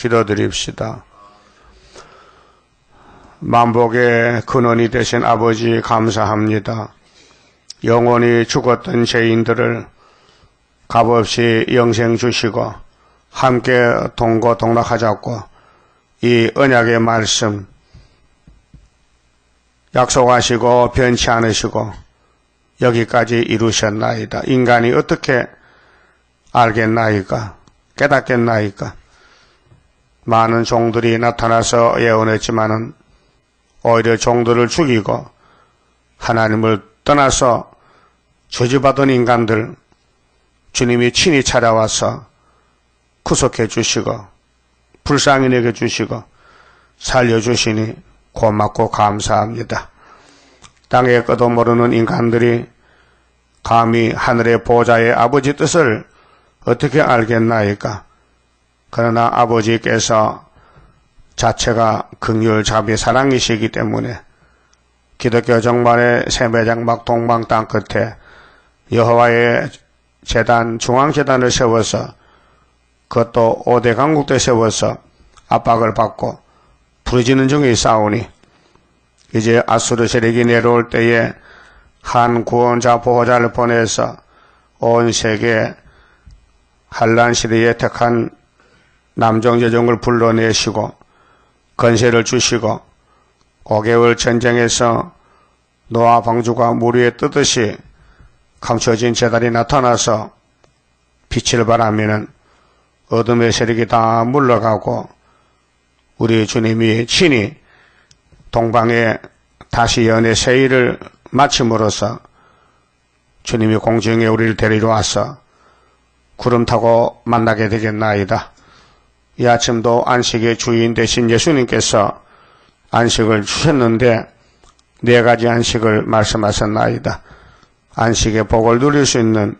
기도드립시다. 만복의 근원이 되신 아버지 감사합니다. 영원히 죽었던 죄인들을 값없이 영생 주시고 함께 동거동락하자고 이 언약의 말씀 약속하시고 변치 않으시고 여기까지 이루셨나이다. 인간이 어떻게 알겠나이까? 깨닫겠나이까? 많은 종들이 나타나서 예언했지만은 오히려 종들을 죽이고 하나님을 떠나서 저주받은 인간들 주님이 친히 찾아와서 구속해 주시고 불쌍히 내게 주시고 살려주시니 고맙고 감사합니다. 땅의 끝도 모르는 인간들이 감히 하늘의 보좌의 아버지 뜻을 어떻게 알겠나이까? 그러나 아버지께서 자체가 긍휼 자비 사랑이시기 때문에 기독교 정말의 세배장막 동방 땅 끝에 여호와의 제단 중앙제단을 세워서 그것도 5대 강국대 세워서 압박을 받고 부르짖는 중에 싸우니 이제 아수르 세력이 내려올 때에 한 구원자 보호자를 보내서 온 세계 한란 시대에 택한 남정여종을 불러내시고 건세를 주시고 5개월 전쟁에서 노아 방주가 물 위에 뜨듯이 감춰진 제단이 나타나서 빛을 발하면은 어둠의 세력이 다 물러가고 우리 주님이 친히 동방에 다시 연애 세일을 마침으로써 주님이 공중에 우리를 데리러 와서 구름 타고 만나게 되겠나이다. 이 아침도 안식의 주인 되신 예수님께서 안식을 주셨는데 4가지 안식을 말씀하셨나이다. 안식의 복을 누릴 수 있는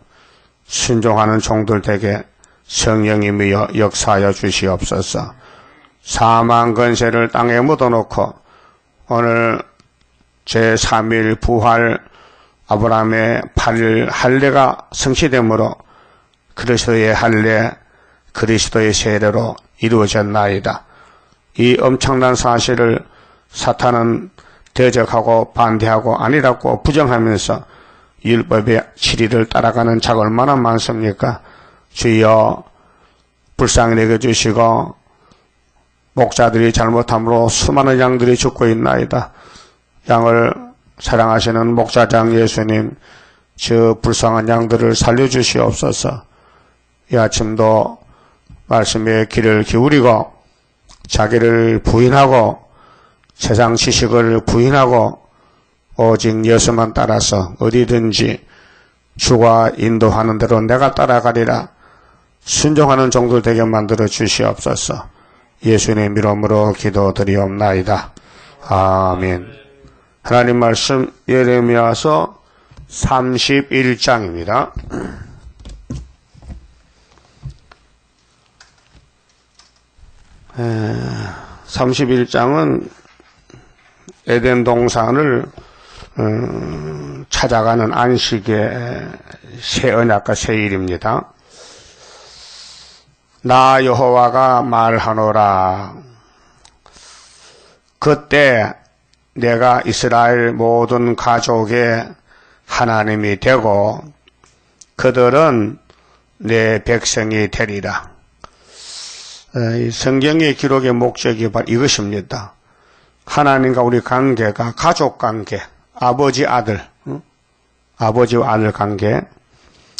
순종하는 종들 되게 성령님이여 역사하여 주시옵소서. 사망 건세를 땅에 묻어놓고 오늘 제3일 부활 아브라함의 8일 할례가 성취되므로 그리스도의 할례, 그리스도의 세례로 이루어졌나이다. 이 엄청난 사실을 사탄은 대적하고 반대하고 아니라고 부정하면서 율법의 7일을 따라가는 자가 얼마나 많습니까? 주여 불쌍히 내게 주시고 목자들이 잘못함으로 수많은 양들이 죽고 있나이다. 양을 사랑하시는 목자장 예수님, 저 불쌍한 양들을 살려주시옵소서. 이 아침도 말씀에 귀를 기울이고 자기를 부인하고 세상 지식을 부인하고 오직 예수만 따라서 어디든지 주가 인도하는 대로 내가 따라가리라 순종하는 종들 되게 만들어 주시옵소서. 예수님 이름으로 기도드리옵나이다. 아멘. 하나님 말씀 예레미야서 31장입니다. 31장은 에덴 동산을 찾아가는 안식의 새 언약과 새 일입니다. 나 여호와가 말하노라. 그때 내가 이스라엘 모든 가족의 하나님이 되고 그들은 내 백성이 되리라. 이 성경의 기록의 목적이 바로 이것입니다. 하나님과 우리 관계가 가족관계, 아버지 아들, 아버지와 아들 관계,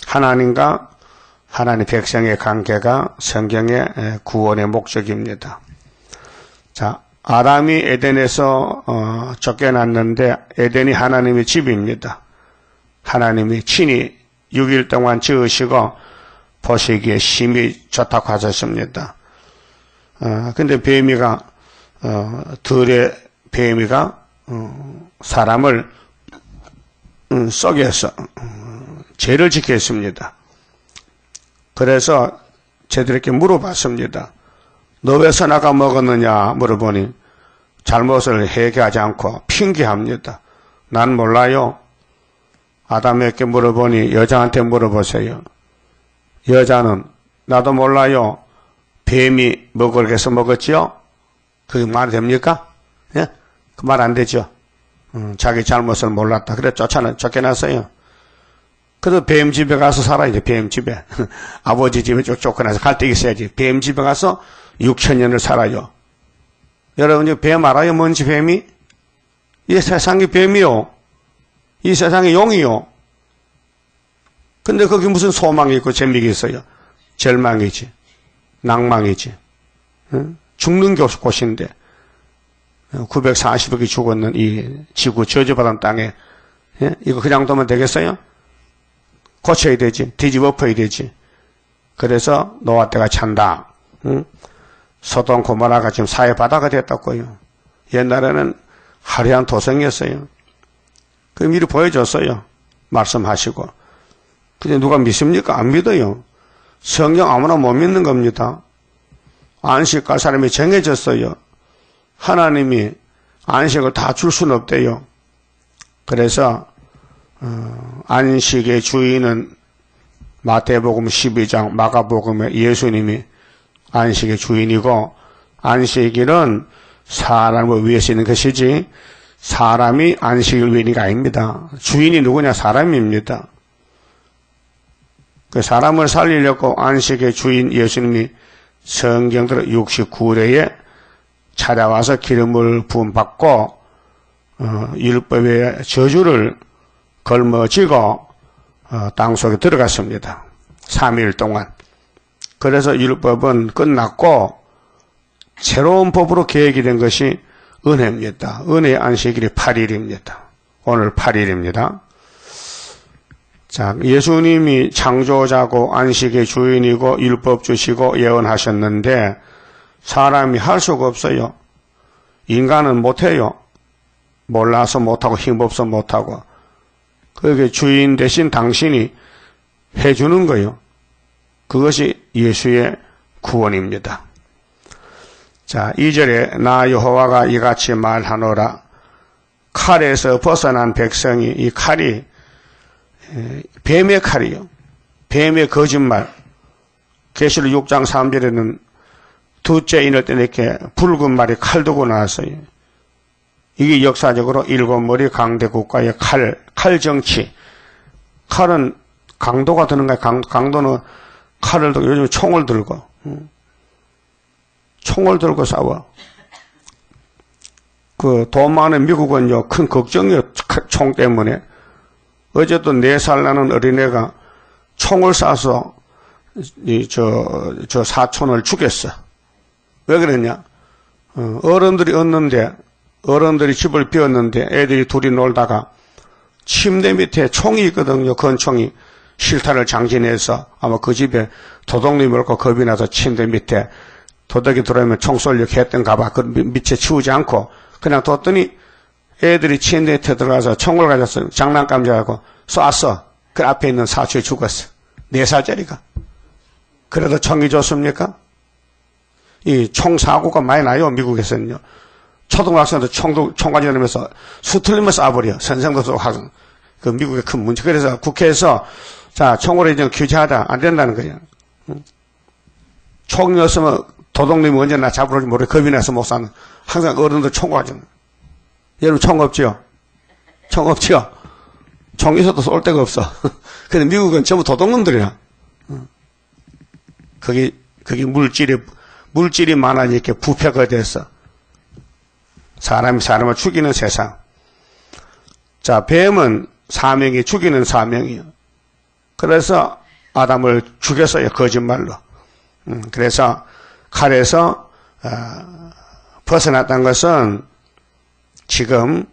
하나님과 하나님 백성의 관계가 성경의 구원의 목적입니다. 자, 아담이 에덴에서 쫓겨났는데 에덴이 하나님의 집입니다. 하나님이 친히 6일 동안 지으시고 보시기에 심히 좋다고 하셨습니다. 근데 뱀이가 들의 뱀이가 사람을 속여서 죄를 짓게 했습니다. 그래서 저들에게 물어봤습니다. 너 왜 선악과 먹었느냐 물어보니 잘못을 회개하지 않고 핑계합니다. 난 몰라요. 아담에게 물어보니 여자한테 물어보세요. 여자는 나도 몰라요. 뱀이 먹으라고 해서 먹었지요? 그게 말이 됩니까? 예? 그 말 안 되죠. 자기 잘못을 몰랐다. 그래 쫓겨났어요. 그래도 뱀 집에 가서 살아야지, 뱀 집에. 아버지 집에 쫓겨나서 갈데기 써야지. 뱀 집에 가서 6,000년을 살아요. 여러분, 뱀 알아요? 뭔지 뱀이? 이 세상이 뱀이요. 이 세상이 용이요. 근데 거기 무슨 소망이 있고 재미가 있어요? 절망이지. 낭망이지. 응? 죽는 곳인데 940억이 죽었는 이 지구 저주받은 땅에 예? 이거 그냥 두면 되겠어요? 고쳐야 되지. 뒤집어엎어야 되지. 그래서 노아 때가 찬다. 응? 소돔 고모라가 지금 사회바다가 됐다고요. 옛날에는 화려한 도성이었어요. 그 미리 보여줬어요. 말씀하시고. 근데 누가 믿습니까? 안 믿어요. 성경 아무나 못 믿는 겁니다. 안식할 사람이 정해졌어요. 하나님이 안식을 다 줄 수는 없대요. 그래서 안식의 주인은 마태복음 12장, 마가복음에 예수님이 안식의 주인이고, 안식일은 사람을 위해서 있는 것이지 사람이 안식을 위한 게 아닙니다. 주인이 누구냐? 사람입니다. 그 사람을 살리려고 안식의 주인 예수님이 성경대로 69회에 찾아와서 기름을 부음받고 율법의 저주를 걸머쥐고 땅속에 들어갔습니다. 3일 동안. 그래서 율법은 끝났고 새로운 법으로 계획이 된 것이 은혜입니다. 은혜의 안식일이 8일입니다. 오늘 8일입니다. 자, 예수님이 창조자고 안식의 주인이고 율법 주시고 예언하셨는데 사람이 할 수가 없어요. 인간은 못해요. 몰라서 못하고 힘없어 못하고. 그게 주인 대신 당신이 해주는 거예요. 그것이 예수의 구원입니다. 자, 2절에 나 여호와가 이같이 말하노라. 칼에서 벗어난 백성이, 이 칼이 뱀의 칼이요. 뱀의 거짓말. 계시록 6장 3절에는 둘째 인을 때 이렇게 붉은 말이 칼 두고 나왔어요. 이게 역사적으로 일곱 머리 강대 국가의 칼 정치. 칼은 강도가 드는 거야. 강도는 칼을 들고 요즘 총을 들고. 총을 들고 싸워. 그 돈 많은 미국은요, 큰 걱정이요, 총 때문에. 어제도 4살 나는 어린애가 총을 쏴서 저 사촌을 죽였어. 왜 그랬냐? 어른들이 얻는데, 어른들이 집을 비웠는데 애들이 둘이 놀다가 침대 밑에 총이 있거든요. 건총이. 실타를 장진해서 아마 그 집에 도둑놈이 몰고 겁이 나서 침대 밑에 도둑이 들어오면 총 쏠려고 했던가 봐. 그 밑에 치우지 않고 그냥 뒀더니 애들이 침대 밑에 들어가서 총을 가졌어요. 장난감 잡고 쐈어. 그 앞에 있는 사촌이 죽었어. 4살짜리가. 그래도 총이 좋습니까? 이 총 사고가 많이 나요. 미국에서는요. 초등학생도 총 가지면서 수틀리면 쏴버려. 선생도 쏘고 그 미국의 큰 문제. 그래서 국회에서 자, 총으로 이제 규제하다. 안 된다는 거예요. 총이었으면 도둑님이 언제 나 잡으러지 모르게 겁이 나서 못 사는. 항상 어른들 총 가지고. 여러분 총 없지요? 총 없지요? 총 있어도 쏠 데가 없어. 근데 미국은 전부 도둑놈들이야. 거기 물질이 많아지니까 이렇게 부패가 됐어. 사람이 사람을 죽이는 세상. 자, 뱀은 사명이 죽이는 사명이요. 그래서 아담을 죽였어요. 거짓말로. 그래서 칼에서 벗어났다는 것은 지금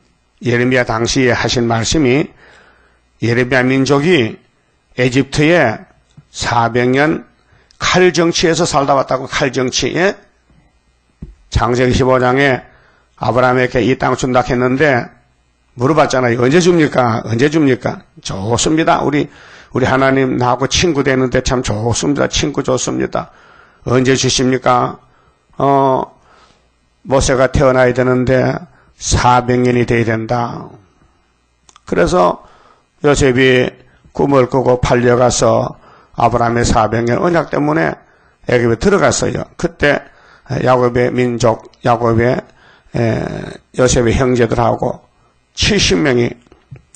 예레미야 당시에 하신 말씀이 예레미야 민족이 에집트에 400년 칼정치에서 살다 왔다고. 칼정치에 창세기 15장에 아브라함에게 이 땅 준다 했는데 물어봤잖아요. 언제 줍니까? 언제 줍니까? 좋습니다. 우리 하나님 나하고 친구 되는데 참 좋습니다. 친구 좋습니다. 언제 주십니까? 모세가 태어나야 되는데 400년이 돼야 된다. 그래서 요셉이 꿈을 꾸고 팔려가서 아브라함의 400년 언약 때문에 애굽에 들어갔어요. 그때 야곱의 민족, 야곱의 요셉의 형제들하고 70명이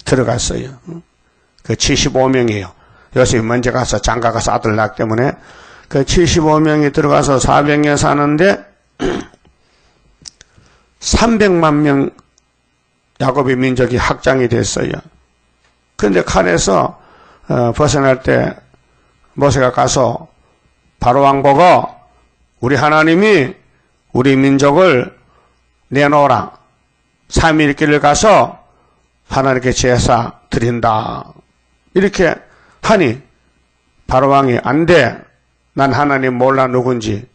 들어갔어요. 그 75명이에요. 요셉이 먼저 가서 장가 가서 아들 낳기 때문에 그 75명이 들어가서 400년 사는데 300만 명 야곱의 민족이 확장이 됐어요. 그런데 칼에서 벗어날 때 모세가 가서 바로왕 보고 우리 하나님이 우리 민족을 내놓으라. 3일 길을 가서 하나님께 제사 드린다. 이렇게 하니 바로왕이 안 돼. 난 하나님 몰라 누군지.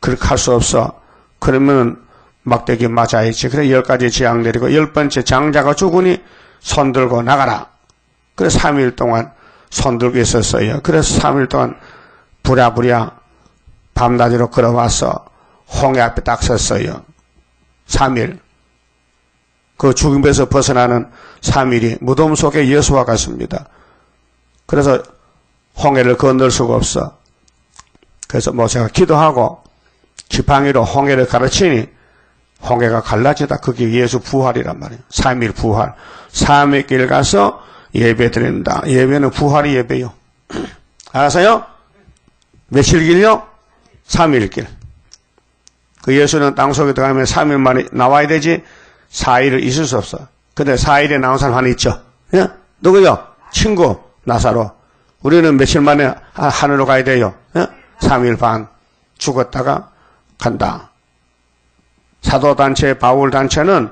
그렇게 할 수 없어. 그러면 막대기 맞아야지. 그래 10가지 재앙 내리고 10번째 장자가 죽으니 손 들고 나가라. 그래서 3일 동안 손 들고 있었어요. 그래서 3일 동안 부랴부랴 밤낮으로 걸어와서 홍해 앞에 딱 섰어요. 3일. 그 죽음에서 벗어나는 3일이 무덤 속에 예수와 같습니다. 그래서 홍해를 건널 수가 없어. 그래서 모세가 기도하고 지팡이로 홍해를 가르치니 홍해가 갈라지다. 그게 예수 부활이란 말이에요. 3일 부활. 3일 길 가서 예배 드린다. 예배는 부활이 예배요. 알았어요? 며칠 길요? 3일 길. 그 예수는 땅속에 들어가면 3일 만에 나와야 되지 4일을 있을 수 없어. 근데 4일에 나온 사람 하나 있죠? 예? 누구요? 친구 나사로. 우리는 며칠 만에 하늘로 가야 돼요. 예? 3일 반 죽었다가 간다. 사도단체 바울단체는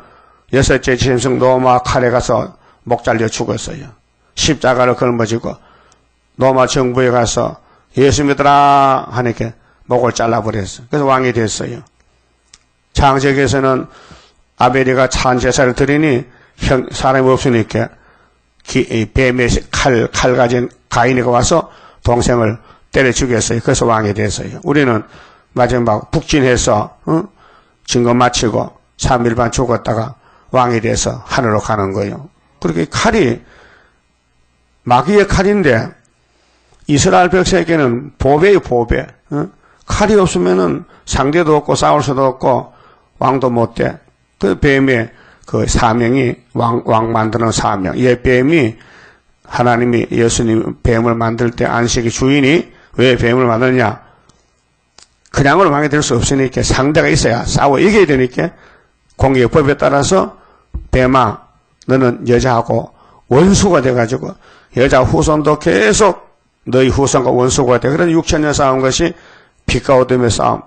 6째 짐승 로마 칼에 가서 목 잘려 죽었어요. 십자가를 걸머지고 로마 정부에 가서 예수 믿으라 하니까 목을 잘라버렸어요. 그래서 왕이 됐어요. 장세기에서는 아벨이가 찬제사를 드리니 사람이 없으니까 뱀의 칼 가진 가인이가 와서 동생을 때려 죽였어요. 그래서 왕이 됐어요. 우리는 마지막 북진해서 증거 마치고 3일 반 죽었다가 왕이 돼서 하늘로 가는 거예요. 그렇게 칼이 마귀의 칼인데 이스라엘 백성에게는 보배예요, 보배. 칼이 없으면은 상대도 없고 싸울 수도 없고 왕도 못 돼. 그 뱀의 그 사명이 왕 만드는 사명. 이 뱀이 하나님이 예수님 뱀을 만들 때 안식의 주인이 왜 뱀을 만드냐? 그냥으로 왕이 될 수 없으니까 상대가 있어야 싸워 이겨야 되니까 공의의 법에 따라서 뱀아 너는 여자하고 원수가 돼가지고 여자 후손도 계속 너희 후손과 원수가 돼. 그래서 6,000년 싸운 것이 빛과 어둠의 싸움,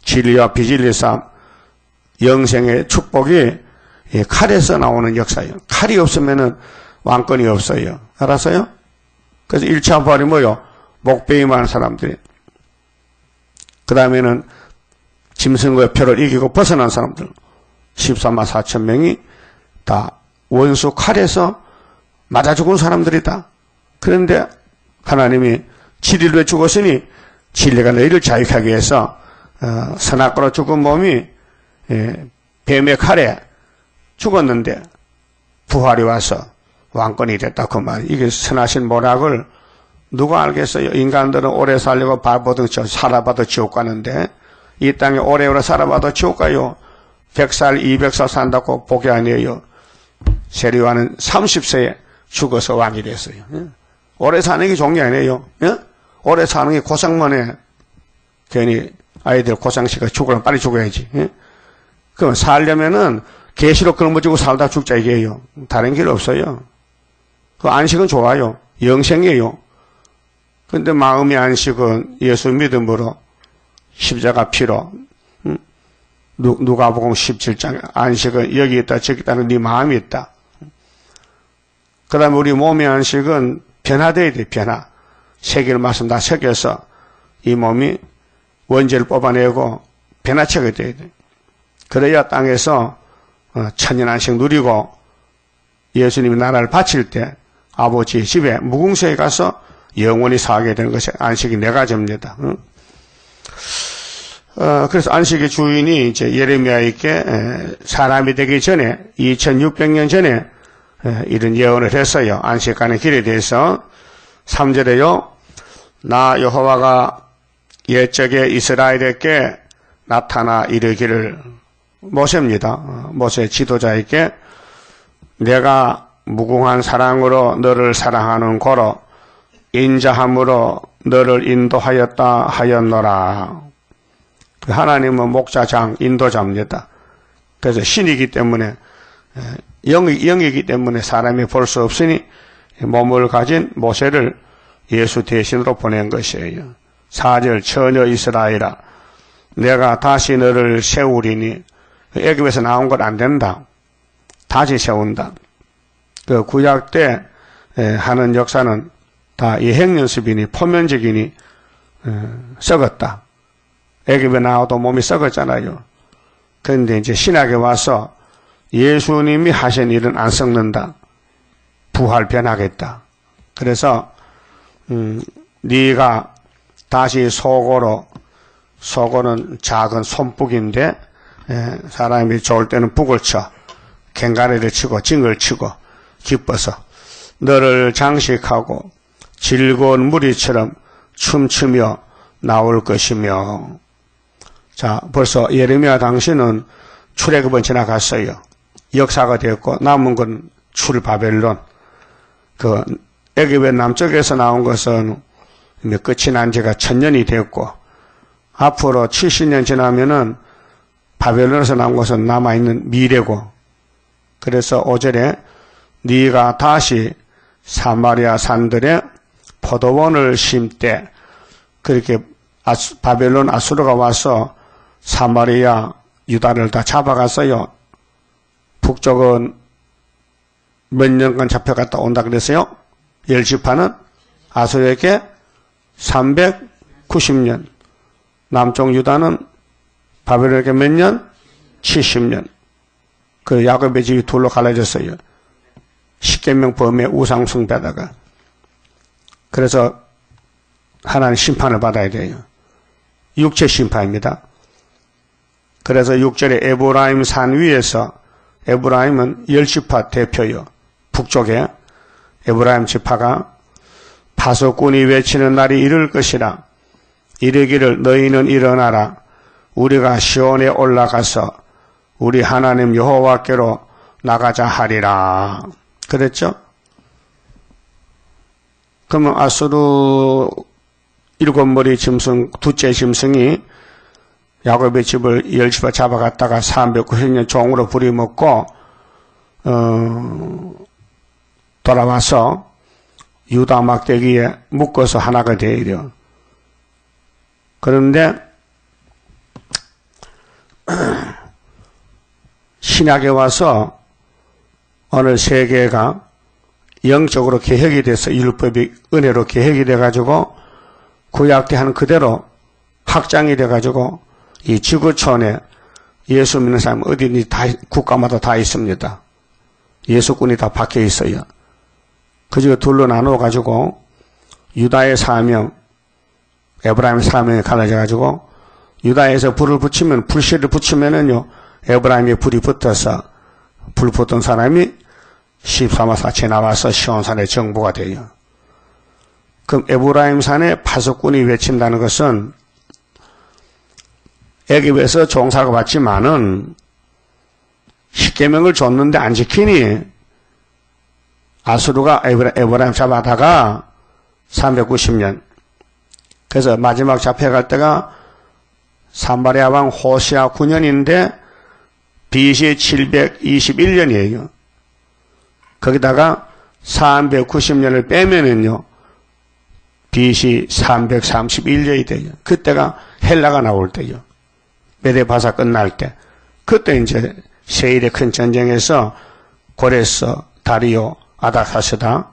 진리와 비진리의 싸움, 영생의 축복이 칼에서 나오는 역사예요. 칼이 없으면은 왕권이 없어요. 알았어요? 그래서 1차 부활이 뭐요? 목베임하는 사람들이. 그 다음에는 짐승과 표를 이기고 벗어난 사람들 14만 4천 명이 다 원수 칼에서 맞아 죽은 사람들이다. 그런데 하나님이 진리로 죽었으니 진리가 너희를 자유하게 해서 선악과로 죽은 몸이 뱀의 칼에 죽었는데 부활이 와서 왕권이 됐다 그 말. 이게 선하신 모락을 누가 알겠어요? 인간들은 오래 살려고 바보도 살아봐도 지옥 가는데 이 땅에 오래오래 살아봐도 지옥 가요. 100살 200살 산다고 복이 아니에요. 세리와는 30세에 죽어서 왕이 됐어요. 오래 사는 게 좋은 게 아니에요. 오래 사는 게 고생만 해. 괜히 아이들 고생시켜 죽으면 빨리 죽어야지. 그럼 살려면은 계시록 걸머지고 살다 죽자 이게요. 다른 길 없어요. 그 안식은 좋아요. 영생이에요. 근데 마음의 안식은 예수 믿음으로 십자가 피로 누가복음 17장 안식은 여기 있다 저기 있다는 네 마음이 있다. 그 다음에 우리 몸의 안식은 변화돼야 돼. 변화. 새길 말씀 다 새겨서 이 몸이 원죄를 뽑아내고 변화체가 돼야 돼. 그래야 땅에서 천년 안식 누리고 예수님이 나라를 바칠 때 아버지 집에 무궁수에 가서 영원히 사게 되는 것이 안식이 네 가지입니다. 그래서 안식의 주인이 이제 예레미야에게 사람이 되기 전에 2600년 전에 이런 예언을 했어요. 안식하는 길에 대해서 3절에요. 나 여호와가 옛적에 이스라엘에게 나타나 이르기를, 모세입니다. 모세 지도자에게 내가 무궁한 사랑으로 너를 사랑하는 고로 인자함으로 너를 인도하였다 하였노라. 하나님은 목자장, 인도자입니다. 그래서 신이기 때문에, 영이기 때문에 사람이 볼 수 없으니 몸을 가진 모세를 예수 대신으로 보낸 것이에요. 4절 처녀 이스라엘아 내가 다시 너를 세우리니, 애굽에서 나온 건 안 된다. 다시 세운다. 그 구약 때 하는 역사는 다 예행연습이니 포면적이니 썩었다. 애굽에 나와도 몸이 썩었잖아요. 그런데 이제 신약에 와서 예수님이 하신 일은 안 썩는다. 부활 변하겠다. 그래서 네가 다시 소고는 작은 손북인데 사람이 좋을 때는 북을 쳐 갱가리를 치고 징을 치고 기뻐서 너를 장식하고 즐거운 무리처럼 춤추며 나올 것이며. 자, 벌써 예레미야 당시는 출애굽은 지나갔어요. 역사가 됐고 남은 건 출바벨론. 그 애굽의 남쪽에서 나온 것은 끝이 난 지가 1000년이 됐고 앞으로 70년 지나면은 바벨론에서 나온 것은 남아있는 미래고. 그래서 5절에 네가 다시 사마리아 산들에 포도원을 심때, 그렇게 바벨론 아수르가 와서 사마리아 유다를 다 잡아갔어요. 북쪽은 몇 년간 잡혀갔다 온다 그랬어요. 10지파는 아수르에게 390년, 남쪽 유다는 바벨론에게 몇 년? 70년. 그 야곱의 집이 둘로 갈라졌어요. 십계명 범에 우상 숭배하다가. 그래서 하나님 심판을 받아야 돼요. 육체 심판입니다. 그래서 6절에 에브라임 산 위에서, 에브라임은 10지파 대표요. 북쪽에 에브라임 지파가 파수꾼이 외치는 날이 이를 것이라. 이르기를 너희는 일어나라. 우리가 시온에 올라가서 우리 하나님 여호와께로 나가자 하리라. 그랬죠? 그러면 아수르 7머리 짐승, 둘째 짐승이 야곱의 집을 10지파 잡아갔다가 390년 종으로 부리먹고 돌아와서 유다 막대기에 묶어서 하나가 되어요. 그런데 신약에 와서 어느 세계가 영적으로 개혁이 돼서 율법이 은혜로 개혁이 돼가지고 구약 때 하는 그대로 확장이 돼가지고 이 지구촌에 예수 믿는 사람 어디니 다 국가마다 다 있습니다. 예수꾼이 다 박혀 있어요. 그중에 둘로 나누어 가지고 유다의 사명, 에브라임 사명이 갈라져 가지고 유다에서 불을 붙이면 불씨를 붙이면은요 에브라임에 불이 붙어서 불 붙던 사람이 13화사체 나와서 시온산의 정부가 돼요. 그럼 에브라임 산에 파수꾼이 외친다는 것은 애굽에서 종사가 받지만은 십계명을 줬는데 안 지키니 아수르가 에브라임 잡아다가 390년. 그래서 마지막 잡혀갈 때가 사마리아 왕 호시아 9년인데 BC 721년이에요. 거기다가 390년을 빼면은요, BC 331년이 돼요. 그때가 헬라가 나올 때요. 메데바사 끝날 때. 그때 이제 세일의 큰 전쟁에서 고레스, 다리오, 아닥사스다,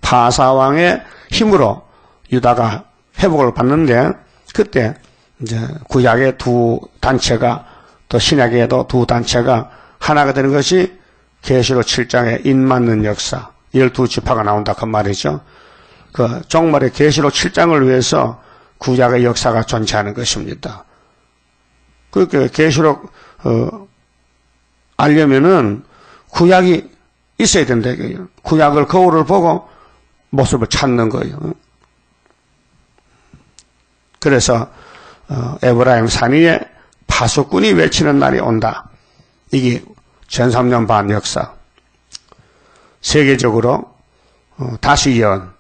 파사왕의 힘으로 유다가 회복을 받는데, 그때 이제 구약의 두 단체가 또 신약에도 두 단체가 하나가 되는 것이 계시록 7장의 인맞는 역사, 12지파가 나온다 그 말이죠. 그 종말의 계시록 7장을 위해서 구약의 역사가 존재하는 것입니다. 그렇게 계시록 알려면은 구약이 있어야 된다 이거예요. 구약을 거울을 보고 모습을 찾는 거예요. 그래서 에브라임 산 위에 파수꾼이 외치는 날이 온다. 이게 1300년 반 역사. 세계적으로 다시 예언.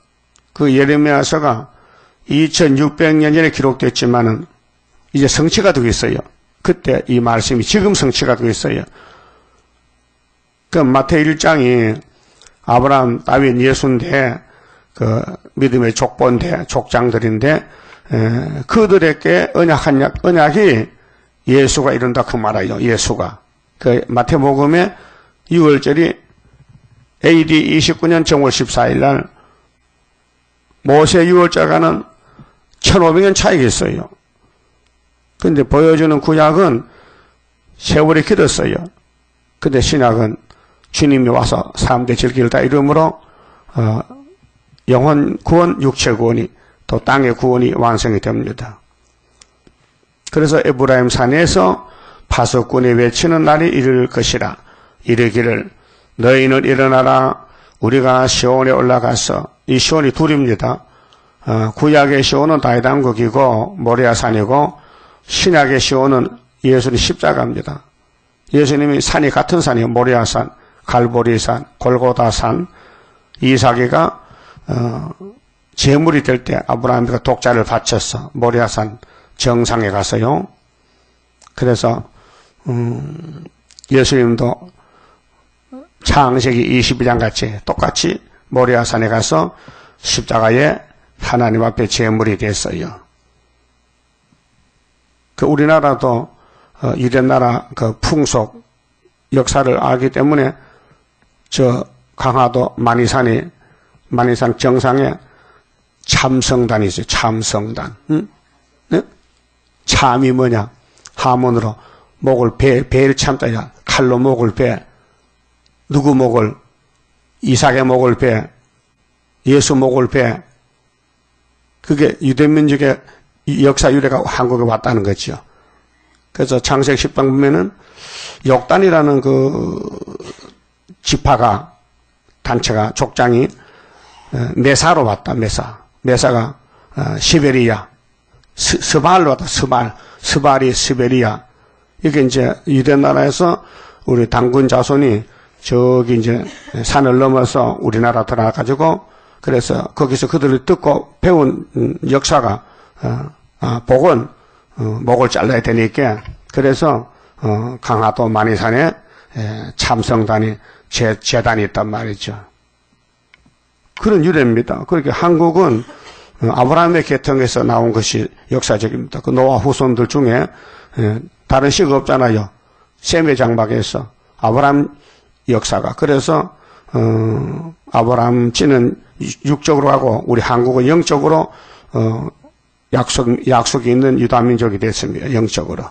그 예레미야서가 2600년 전에 기록됐지만은 이제 성취가 되고 있어요. 그때 이 말씀이 지금 성취가 되고 있어요. 그 마태 1장이 아브라함, 다윗, 예수인데 그 믿음의 족보인데 족장들인데 그들에게 언약이 예수가 이룬다 그 말이에요. 예수가. 그 마태복음의 6월절이 AD 29년 정월 14일 날 모세 6월절과는 1500년 차이가 있어요. 근데 보여주는 구약은 세월이 길었어요. 근데 신약은 주님이 와서 3대 질기를 다 이름으로 영혼 구원, 육체 구원이 또 땅의 구원이 완성이 됩니다. 그래서 에브라임 산에서 파수꾼이 외치는 날이 이를 것이라. 이르기를 너희는 일어나라. 우리가 시온에 올라가서 이 시온이 둘입니다. 구약의 시온은 다윗 왕국이고 모리아산이고 신약의 시온은 예수님 십자가입니다. 예수님이 산이 같은 산이에요. 모리아산, 갈보리산, 골고다산. 이삭이가 제물이 될 때 아브라함이가 독자를 바쳤어. 모리아산 정상에 가서요. 그래서 예수님도 창세기 22장 같이 똑같이 모리아산에 가서 십자가에 하나님 앞에 제물이 됐어요. 그 우리나라도 이런 나라 그 풍속 역사를 알기 때문에 저 강화도 만이산 정상에 참성단이 있어요. 참성단. 응? 네? 참이 뭐냐? 하문으로 목을 배를 참다야. 칼로 목을 배. 누구 목을? 이삭의 목을 배. 예수 목을 배. 그게 유대민족의 역사 유래가 한국에 왔다는 거죠. 그래서 창세기 10장 보면은 욕단이라는 그 지파가 단체가 족장이 메사로 왔다. 메사가 시베리아 스발로 왔다. 스발이 시베리아. 이게 이제 유대 나라에서 우리 당군 자손이 저기 이제 산을 넘어서 우리나라 들어가가지고 그래서 거기서 그들을 듣고 배운 역사가 복은 목을 잘라야 되니까 그래서 강화도 만이산에 참성단이 재단이 있단 말이죠. 그런 유래입니다. 그렇게 한국은 아브라함의 계통에서 나온 것이 역사적입니다. 그 노아 후손들 중에 다른 시가 없잖아요. 셈의 장막에서 아브라함 역사가. 그래서 아브라함 찌는 육적으로 하고 우리 한국은 영적으로 약속이 있는 유다민족이 됐습니다. 영적으로.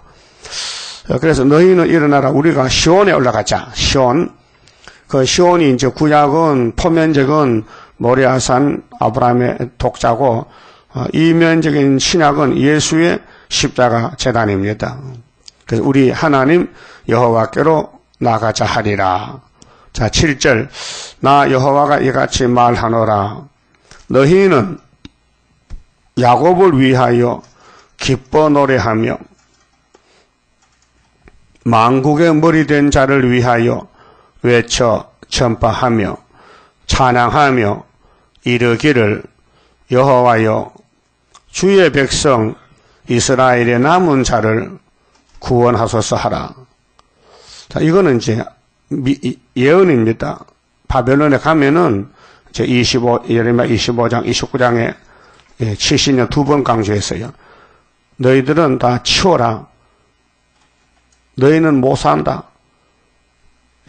그래서 너희는 일어나라. 우리가 시온에 올라가자. 시온. 그 시온이 이제 구약은 포면적은 모리아산 아브라함의 독자고 이면적인 신약은 예수의 십자가 제단입니다. 그래서 우리 하나님 여호와께로 나가자 하리라. 자, 7절. 나 여호와가 이같이 말하노라. 너희는 야곱을 위하여 기뻐 노래하며 만국의 머리 된 자를 위하여 외쳐 전파하며 찬양하며 이르기를 여호와여 주의 백성 이스라엘의 남은 자를 구원하소서 하라. 자, 이거는 이제 예언입니다. 바벨론에 가면은 제 예레미야 25장, 29장에 70년 2번 강조했어요. 너희들은 다 치워라. 너희는 못 산다.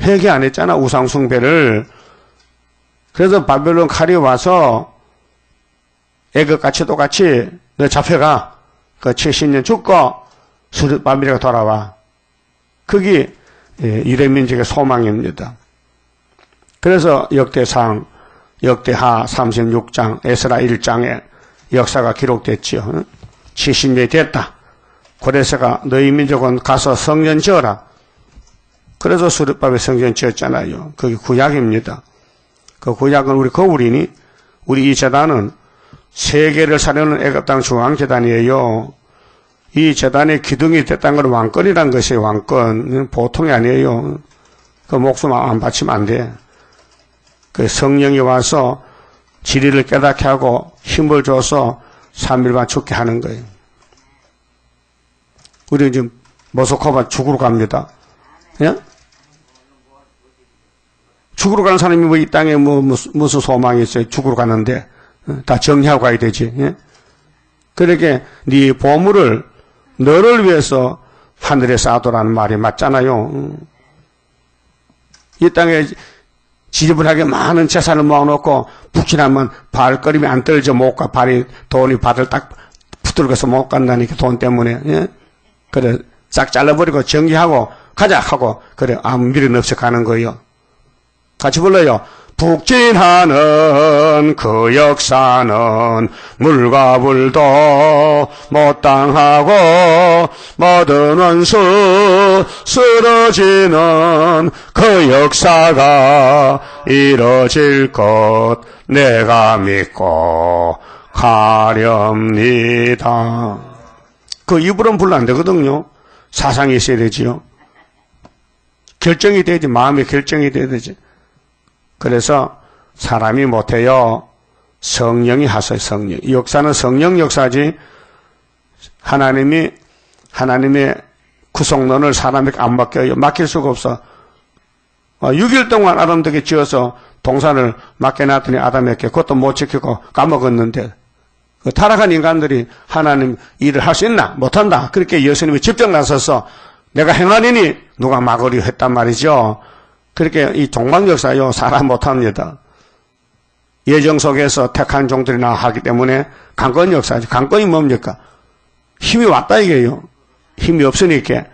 회개 안 했잖아, 우상숭배를. 그래서 바벨론 칼이 와서 애것같이 똑같이 너 잡혀가. 그 70년 죽고 바벨론가 돌아와. 그게 유대민족의 소망입니다. 그래서 역대상, 역대하 36장, 에스라 1장에 역사가 기록됐지요. 70년이 됐다. 고레스가 너희 민족은 가서 성전 지어라. 그래서 수르밥에 성전 지었잖아요. 그게 구약입니다. 그 구약은 우리 거울이니 우리 이 제단은 세계를 사려는 애굽 땅 중앙재단이에요. 이 재단의 기둥이 됐다는 건 왕권이란 것이에요. 왕권. 보통이 아니에요. 그 목숨 안 바치면 안 돼. 그 성령이 와서 진리를 깨닫게 하고 힘을 줘서 3일만 죽게 하는 거예요. 우리 지금 모스크바 죽으러 갑니다. 예? 죽으러 가는 사람이 뭐 이 땅에 무슨 소망이 있어요? 죽으러 가는데 다 정리하고 가야 되지. 예? 그러니까 네 보물을 너를 위해서 하늘에 쌓아두라는 말이 맞잖아요. 이 땅에 지저분하게 많은 재산을 모아놓고 북진하면 발걸음이 안 떨어져 못 가. 발이 돈이 발을 딱 붙들고서 못 간다니까 돈 때문에. 예? 그래 싹 잘라버리고 정리하고 가자 하고 그래 아무 미련 없이 가는 거예요. 같이 불러요. 북진하는 그 역사는 물과 불도 못 당하고 모든 원수 쓰러지는 그 역사가 이뤄질 것 내가 믿고 가렵니다. 그 입으로는 불러 안 되거든요. 사상이 있어야 되지요. 결정이 돼야지. 마음의 결정이 돼야 되지. 그래서 사람이 못해요. 성령이 하세요. 성령. 이 역사는 성령 역사지 하나님의 구속론을 사람에게 안 맡겨요. 맡길 수가 없어. 6일 동안 아담에게 지어서 동산을 맡겨놨더니 아담에게 그것도 못 지키고 까먹었는데 그 타락한 인간들이 하나님 일을 할 수 있나? 못한다. 그렇게 예수님이 직접 나서서 내가 행하리니 누가 막으려 했단 말이죠. 그렇게 이 종말 역사요 사람 못합니다. 예정 속에서 택한 종들이 나하기 때문에 강권 역사지. 강권이 뭡니까? 힘이 왔다 이게요. 힘이 없으니까.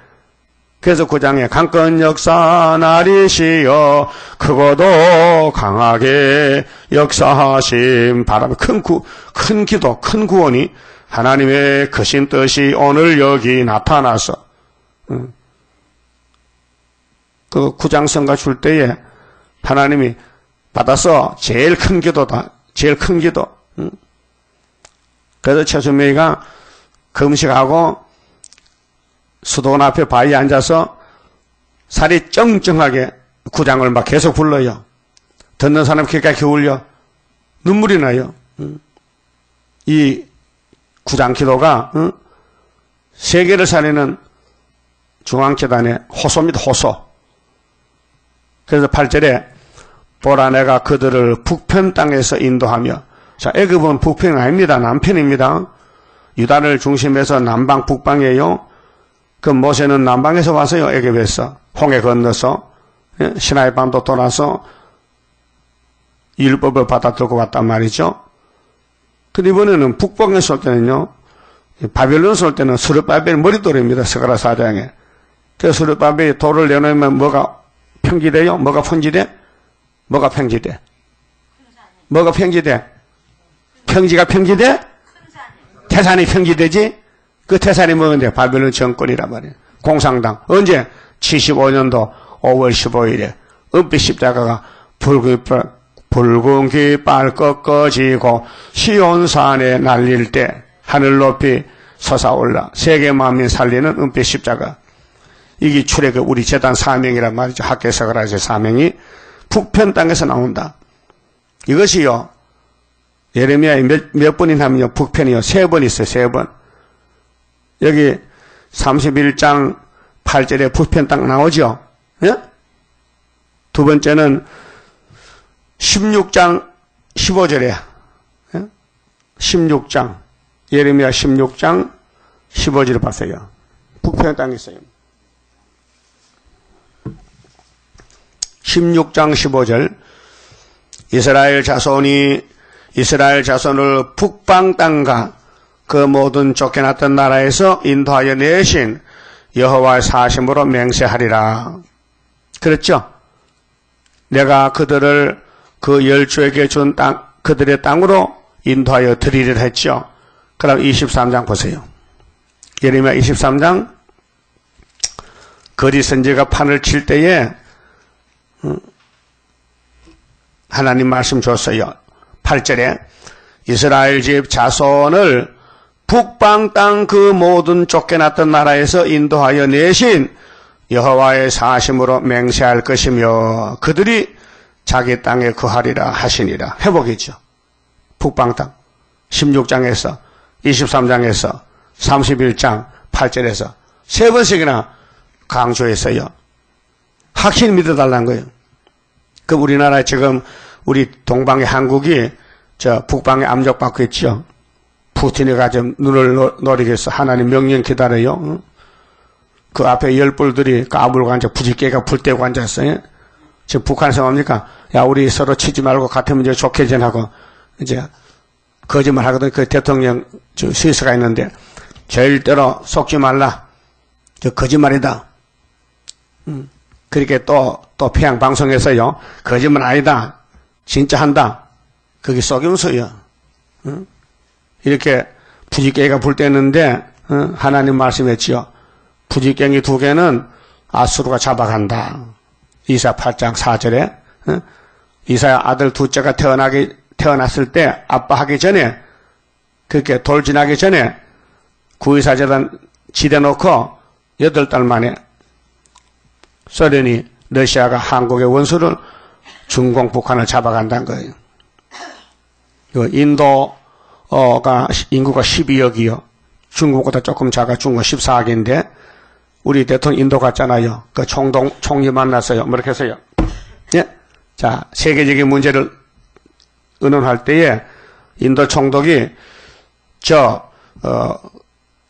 그래서 9장에 강권 역사 나리시여 크고도 강하게 역사하심 바라며 큰 기도, 큰 구원이 하나님의 크신 뜻이 오늘 여기 나타나서 그 9장 성가 줄 때에 하나님이 받아서 제일 큰 기도다. 제일 큰 기도. 그래서 최순명이가 금식하고 수도원 앞에 바위에 앉아서 살이 쩡쩡하게 9장을 막 계속 불러요. 듣는 사람 귀가 기울여 눈물이 나요. 이 9장 기도가 세계를 살리는 중앙재단의 호소입니다. 호소. 그래서 8절에 보라 내가 그들을 북편 땅에서 인도하며 자 애굽은 북편이 아닙니다. 남편입니다. 유다를 중심해서 남방 북방이에요. 그 모세는 남방에서 와서요. 애굽에서 홍해 건너서 시나이 반도 돌아서 율법을 받아들고 왔단 말이죠. 근데 이번에는 북방에서 올 때는요. 바벨론에서 올 때는 스룹바벨 머릿돌입니다. 스가랴 4장에. 그래서 스룹바벨이 돌을 내놓으면 뭐가 평지돼요? 뭐가 편지돼? 뭐가 평지돼? 뭐가 평지돼? 평지가 평지돼? 태산이 평지되지? 그 태산이 뭐인데? 바벨론 정권이란 말이에요. 공산당. 언제? 75년도 5월 15일에 은빛 십자가가 붉은 깃발 꺾어지고 시온산에 날릴 때 하늘 높이 솟아올라 세계 만민 살리는 은빛 십자가. 이게 출애굽 우리 제단 사명이란 말이죠. 학개서가라제 사명이 북편 땅에서 나온다. 이것이요. 예레미야에 몇 번이나 하면요. 북편이요. 3번 있어요. 3번. 여기 31장 8절에 북편 땅 나오죠. 예? 두 번째는 16장 15절에 16장 예레미야 16장 15절을 봤어요. 북편 땅에 있어요. 16장 15절 이스라엘 자손을 북방 땅과 그 모든 쫓겨났던 나라에서 인도하여 내신 여호와의 사심으로 맹세하리라. 그렇죠? 내가 그들을 그 열조에게 준 땅, 그들의 땅으로 인도하여 드리리라 했죠. 그럼 23장 보세요. 예레미야 23장 거리 선지가 판을 칠 때에 하나님 말씀 줬어요. 8절에 이스라엘 집 자손을 북방 땅 그 모든 쫓겨났던 나라에서 인도하여 내신 여호와의 사심으로 맹세할 것이며 그들이 자기 땅에 거하리라 하시니라. 회복이죠. 북방 땅 16장에서 23장에서 31장 8절에서 세 번씩이나 강조했어요. 확실히 믿어달라는 거예요. 그 우리나라 지금 우리 동방의 한국이 저 북방에 압력받고 있죠. 푸틴이가 좀 눈을 노리겠어. 하나님 명령 기다려요. 그 앞에 열불들이 까불고 앉아 부지개가 불 떼고 앉았어요. 지금 북한에서 뭡니까? 야, 우리 서로 치지 말고 같은 문제 좋게 지내고 이제 거짓말 하거든. 그 대통령 스위스가 있는데 절대로 속지 말라. 저 거짓말이다. 그렇게 또 평양 방송에서요. 거짓말 아니다. 진짜 한다. 그게 속임수요. 이렇게 부지깽이가 불 떼는데 하나님 말씀했지요. 부지깽이 2개는 아수르가 잡아간다. 이사 8장 4절에 이사야 아들 둘째가 태어났을 때 아빠 하기 전에 그렇게 돌진하기 전에 구의사재단 지대놓고 8달 만에 소련이 러시아가 한국의 원수를 중공 북한을 잡아간다는 거예요. 인도가 인구가 12억이요. 중국보다 조금 작아. 중국 14억인데 우리 대통령 인도 갔잖아요. 그 총리 만났어요. 뭐 이렇게 해서요. 예? 자, 세계적인 문제를 의논할 때에 인도 총독이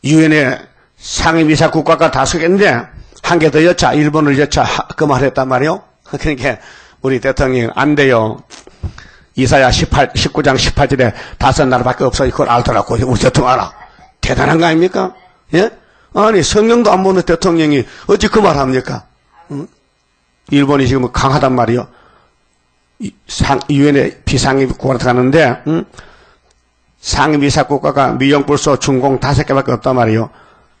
유엔의 상임이사 국가가 다수겠는데 한 개 더 여차, 일본을 여차 그 말했단 말이요. 그러니까 우리 대통령이 안 돼요. 이사야 19장 18절에 5나라밖에 없어요. 그걸 알더라고. 우리 대통령 알아. 대단한 거 아닙니까? 예? 아니, 성경도 안 보는 대통령이 어찌 그 말 합니까? 응? 일본이 지금 강하단 말이요. 유엔의 비상임 국가로 들어가는데, 상임이사 국가가 미영불소 중공 5개밖에 없단 말이요.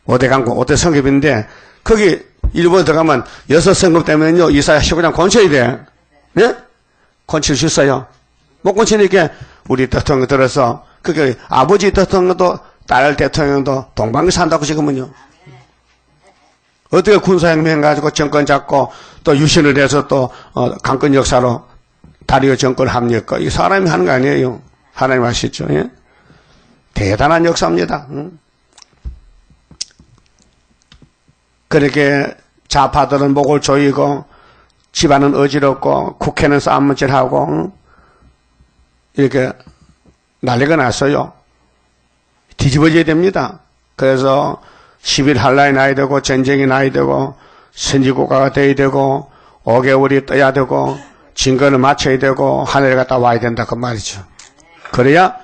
5대 강국, 5대 성급인데, 거기 일본에 들어가면 6성급 되면요, 이사야 19장 건쳐야 돼. 예? 건칠 수 있어요. 못 건치니까 우리 대통령 들어서, 그게 아버지 대통령도 딸 대통령도 동방에 산다고 지금은요. 어떻게 군사혁명 가지고 정권 잡고 또 유신을 해서 또 강권 역사로 다리오 정권을 합니까? 이 사람이 하는 거 아니에요. 하나님 아시죠? 예? 대단한 역사입니다. 그렇게 좌파들은 목을 조이고 집안은 어지럽고 국회는 싸움질하고 이렇게 난리가 났어요. 뒤집어져야 됩니다. 그래서 10일 한라에 나야 되고 전쟁이 나야 되고 선지국가가 돼야 되고 5개월이 떠야 되고 진거를 맞춰야 되고 하늘에 갔다 와야 된다 그 말이죠. 그래야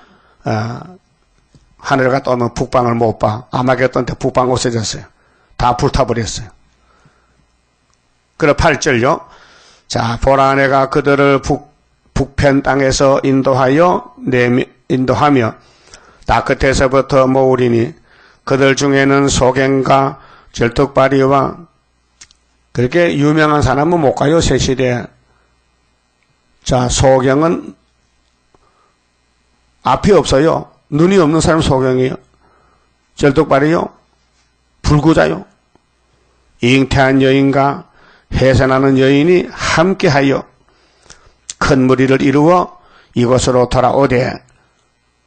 하늘에 갔다 오면 북방을 못 봐. 아마겟돈 때 북방 없어졌어요. 다 불타버렸어요. 그래 8절요. 자, 보라 내가 그들을 북편 땅에서 인도하며 다 끝에서부터 모으리니 그들 중에는 소경과 절뚝발이와 그렇게 유명한 사람은 못 가요. 세시대. 자, 소경은 앞이 없어요. 눈이 없는 사람 소경이에요. 절뚝발이요. 불구자요. 잉태한 여인과 해산하는 여인이 함께하여 큰 무리를 이루어 이곳으로 돌아오되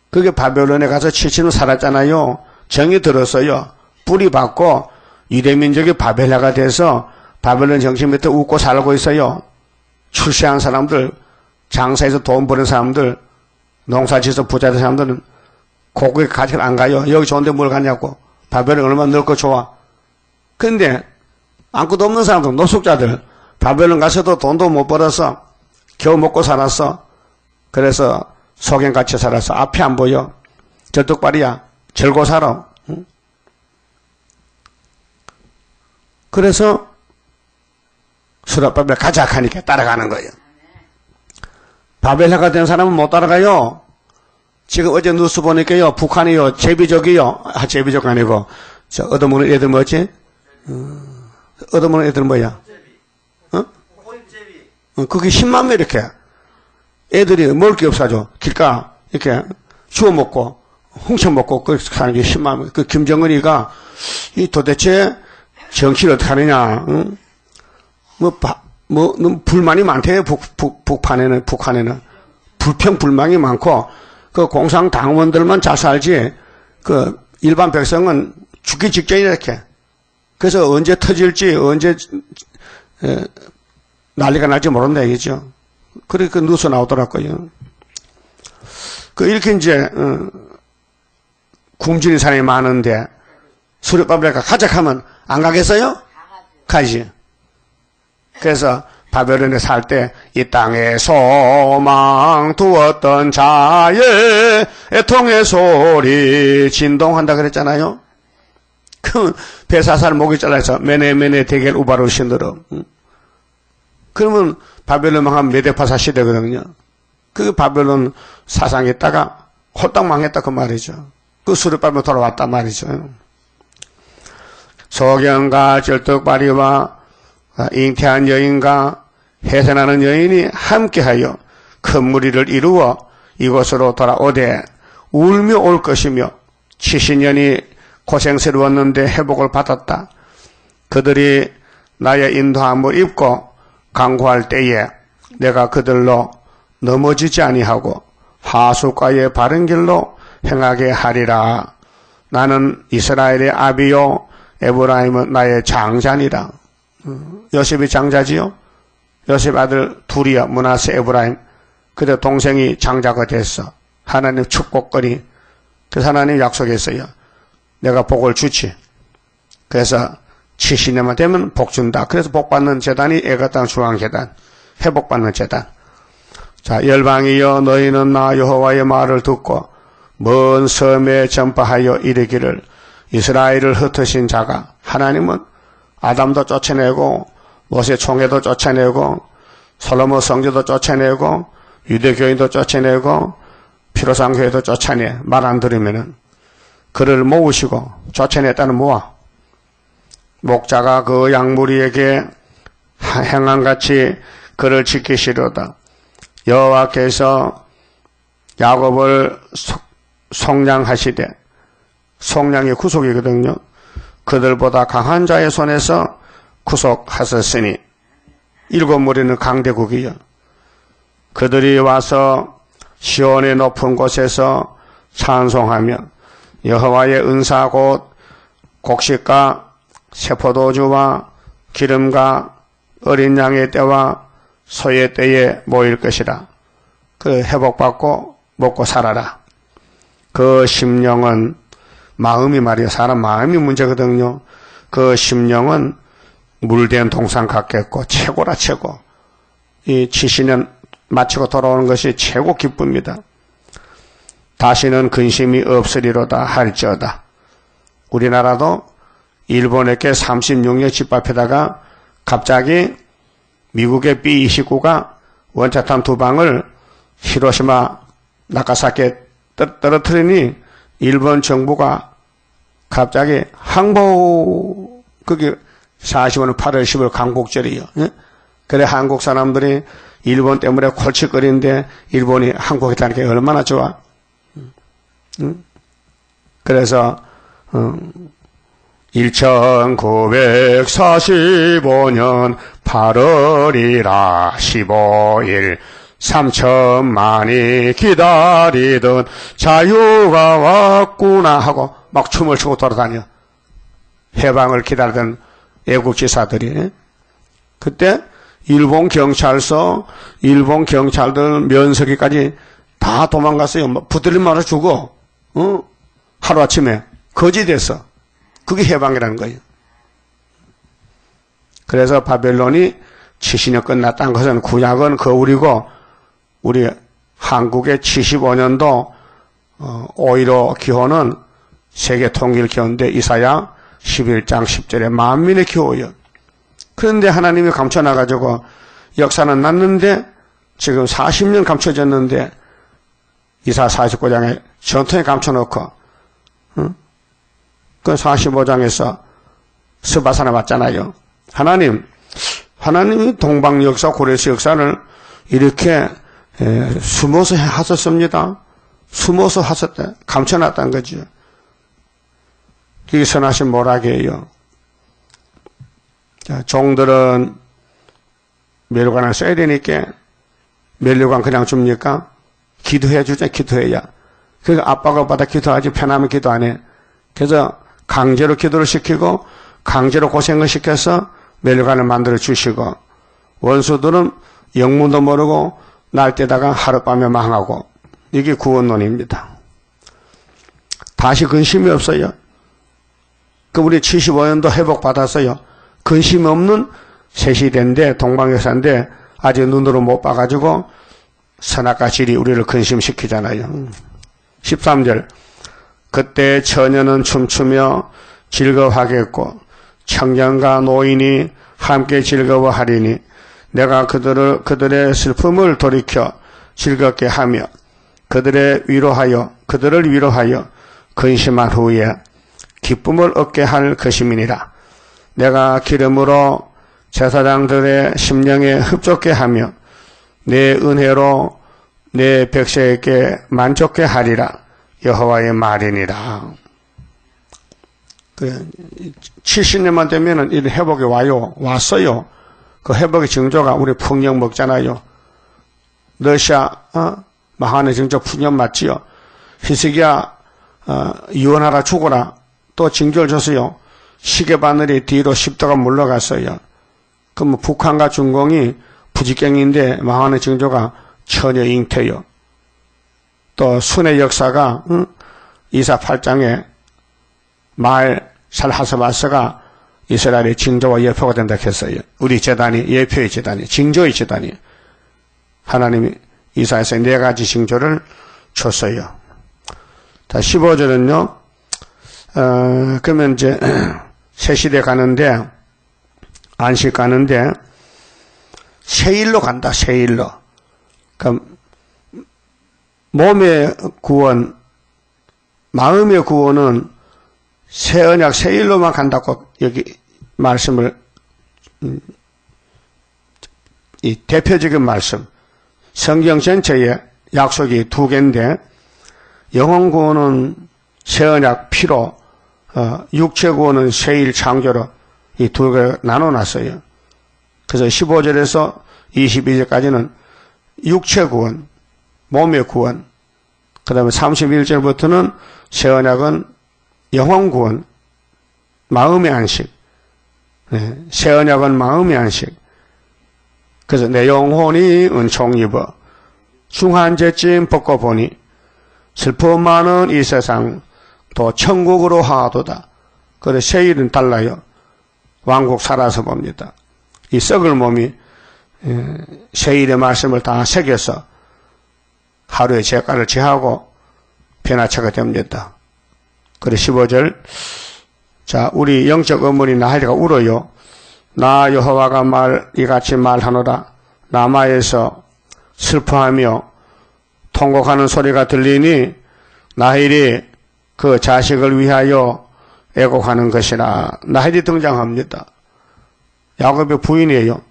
그게 바벨론에 가서 70년 살았잖아요. 정이 들었어요. 뿌리 받고 유대민족이 바벨라가 돼서 바벨론 정신 밑에 웃고 살고 있어요. 출세한 사람들, 장사해서 돈 버는 사람들, 농사지어서 부자 된 사람들은 고국에 가지를 안 가요. 여기 좋은데 뭘 가냐고. 바벨론 얼마나 넓고 좋아. 근데 아무것도 없는 사람들, 노숙자들 바벨론 가서도 돈도 못 벌어서 겨우 먹고 살았어. 그래서 소경같이 살았어. 앞이 안 보여. 절뚝발이야. 절고 살아. 응? 그래서 수라바벨 가자 하니까 따라가는 거예요. 바벨라가 된 사람은 못 따라가요. 지금 어제 뉴스 보니까요. 북한이요. 제비족이요. 제비족 아니고 저 얻어먹는 애들 뭐지? 얻어먹는 애들 뭐야? 그게 10만 명 이렇게. 애들이 먹을 게 없어져. 길가 이렇게 주워 먹고 훔쳐 먹고 그 사는 게 심한 그 김정은이가 이 도대체 정치를 어떻게 하느냐? 응? 불만이 많대요. 북한에는 불평 불만이 많고 그 공산당원들만 잘 살지 그 일반 백성은 죽기 직전이다 이렇게. 그래서 언제 터질지 언제 난리가 날지 모른다 얘기죠. 그렇게 그 뉴스 나오더라고요. 그 이렇게 이제 굶주린 사람이 많은데 수렵바벨가 가자 하면 안 가겠어요? 가지. 그래서 바벨론에 살 때 이 땅에 소망 두었던 자의 애통의 소리 진동한다 그랬잖아요. 그 배사살 목이 잘라서 메네메네 대겔 우바로 신들어. 그러면 바벨론 망한 메데파사 시대거든요. 그 바벨론 사상에 있다가 홀딱 망했다 그 말이죠. 그 수르바벨 돌아왔단 말이죠. 소경과 절뚝발이와 잉태한 여인과 해산하는 여인이 함께하여 큰 무리를 이루어 이곳으로 돌아오되 울며 올 것이며 70년이 고생스러웠는데 회복을 받았다. 그들이 나의 인도함을 입고 강구할 때에 내가 그들로 넘어지지 아니하고 하숫가의 바른 길로 행하게 하리라. 나는 이스라엘의 아비요 에브라임은 나의 장자니라. 요셉이 장자지요. 요셉 아들 둘이야. 므낫세 에브라임. 그때 동생이 장자가 됐어. 하나님 축복거리. 그래서 하나님 약속했어요. 내가 복을 주지. 그래서 70년만 되면 복 준다. 그래서 복 받는 제단이 애가땅 중앙제단. 회복받는 제단. 자, 열방이여 너희는 나 여호와의 말을 듣고 먼 섬에 전파하여 이르기를 이스라엘을 흩으신 자가 하나님은 아담도 쫓아내고 모세 총회도 쫓아내고 솔로몬 성전도 쫓아내고 유대교인도 쫓아내고 피로상 교회도 쫓아내. 말 안 들으면은 그를 모으시고 쫓아냈다는 뭐야? 목자가 그 양무리에게 행함같이 그를 지키시려다. 여호와께서 야곱을 속량하시되 속량이 구속이거든요. 그들보다 강한 자의 손에서 구속하셨으니 일곱 무리는 강대국이요. 그들이 와서 시온의 높은 곳에서 찬송하며 여호와의 은사 곧 곡식과 세포도주와 기름과 어린 양의 때와 소의 때에 모일 것이라. 그 회복받고 먹고 살아라. 그 심령은 마음이 말이야. 사람 마음이 문제거든요. 그 심령은 물된 동상 같겠고 최고라 최고. 이 70년 마치고 돌아오는 것이 최고 기쁩니다. 다시는 근심이 없으리로다 할지어다. 우리나라도 일본에게 36년 집합에다가 갑자기 미국의 B-29가 원자탄 2방을 히로시마 나가사키에 떨어뜨리니 일본 정부가 갑자기 항복, 그게 45년 8월 10일 강복절이요. 예? 그래 한국 사람들이 일본 때문에 골칫거리는데 일본이 항복했다는 게 얼마나 좋아. 그래서 1945년 8월이라 15일 3천만이 기다리던 자유가 왔구나 하고 막 춤을 추고 돌아다녀. 해방을 기다리던 애국지사들이. 그때 일본 경찰서, 일본 경찰들 면석이까지 다 도망갔어요. 붙들린 말을 주고, 하루아침에 거지됐어. 그게 해방이라는 거예요. 그래서 바벨론이 70년 끝났다는 것은 구약은 거울이고, 우리 한국의 75년도 5.15 기호는 세계 통일 기호인데 이사야 11장 10절에 만민의 기호예요. 그런데 하나님이 감춰놔가지고 역사는 났는데 지금 40년 감춰졌는데 이사 49장에 전통에 감춰놓고 그 45장에서 스바사나 맞잖아요. 하나님이 동방 역사, 고레스 역사를 이렇게 숨어서 하셨습니다. 숨어서 하셨다. 감춰놨다는 거죠. 그게 선하신 모락이에요. 자, 종들은 면류관을 써야 되니까 면류관 그냥 줍니까? 기도해 주자. 기도해야. 그러니까 아빠가 받아 기도하지 편하면 기도 안 해. 그래서 강제로 기도를 시키고 강제로 고생을 시켜서 면류관을 만들어 주시고 원수들은 영문도 모르고 날때다가 하룻밤에 망하고 이게 구원론입니다. 다시 근심이 없어요. 그 우리 75년도 회복받았어요. 근심 없는 새 시대인데 동방역사인데 아직 눈으로 못 봐가지고 선악과 질이 우리를 근심시키잖아요. 13절 그때 처녀는 춤추며 즐거워하겠고 청년과 노인이 함께 즐거워하리니 내가 그들의 슬픔을 돌이켜 즐겁게 하며 그들을 위로하여 근심한 후에 기쁨을 얻게 할 것임이니라. 내가 기름으로 제사장들의 심령에 흡족해 하며 내 은혜로 내 백성에게 만족해 하리라. 여호와의 말이니라. 70년만 되면은 이런 회복이 왔어요. 그 회복의 징조가 우리 풍령 먹잖아요. 러시아, 마하네 징조 풍령 맞지요. 히스기야, 이혼하라 죽어라. 또 징조를 줬어요. 시계바늘이 뒤로 10도가 물러갔어요. 그럼 북한과 중공이 부직경인데 마하네 징조가 처녀 잉태요. 또 순의 역사가 이사 8장에 살하스바스가 이스라엘의 징조와 예표가 된다 했어요. 우리 제단이 예표의 제단이 징조의 제단이 하나님이 이사에서 4가지 징조를 줬어요. 자 15절은요. 그러면 이제 새시대 가는데 안식 가는데 새일로 간다. 새일로. 그럼 몸의 구원, 마음의 구원은 새 언약 새일로만 간다고 여기 말씀을 이 대표적인 말씀 성경 전체에 약속이 2개인데 영혼 구원은 새 언약 피로 육체 구원은 새일 창조로 이 2개 나눠놨어요. 그래서 15절에서 22절까지는 육체 구원, 몸의 구원, 그 다음에 31절부터는 새 언약은 영혼 구원, 마음의 안식. 새 언약은 마음의 안식. 그래서 내 영혼이 은총 입어 중한제쯤 벗고 보니 슬픔 많은 이 세상 또 천국으로 하도다. 그래 새일은 달라요. 왕국 살아서 봅니다. 이 썩을 몸이 새일의 말씀을 다 새겨서 하루의 죄가를 제하고 변화체가 됩니다. 그래 15절 자 우리 영적 어머니 나헬이가 울어요. 나 여호와가 이같이 말하노라. 라마에서 슬퍼하며 통곡하는 소리가 들리니 나헬이 그 자식을 위하여 애곡하는 것이라. 나헬이 등장합니다. 야곱의 부인이에요.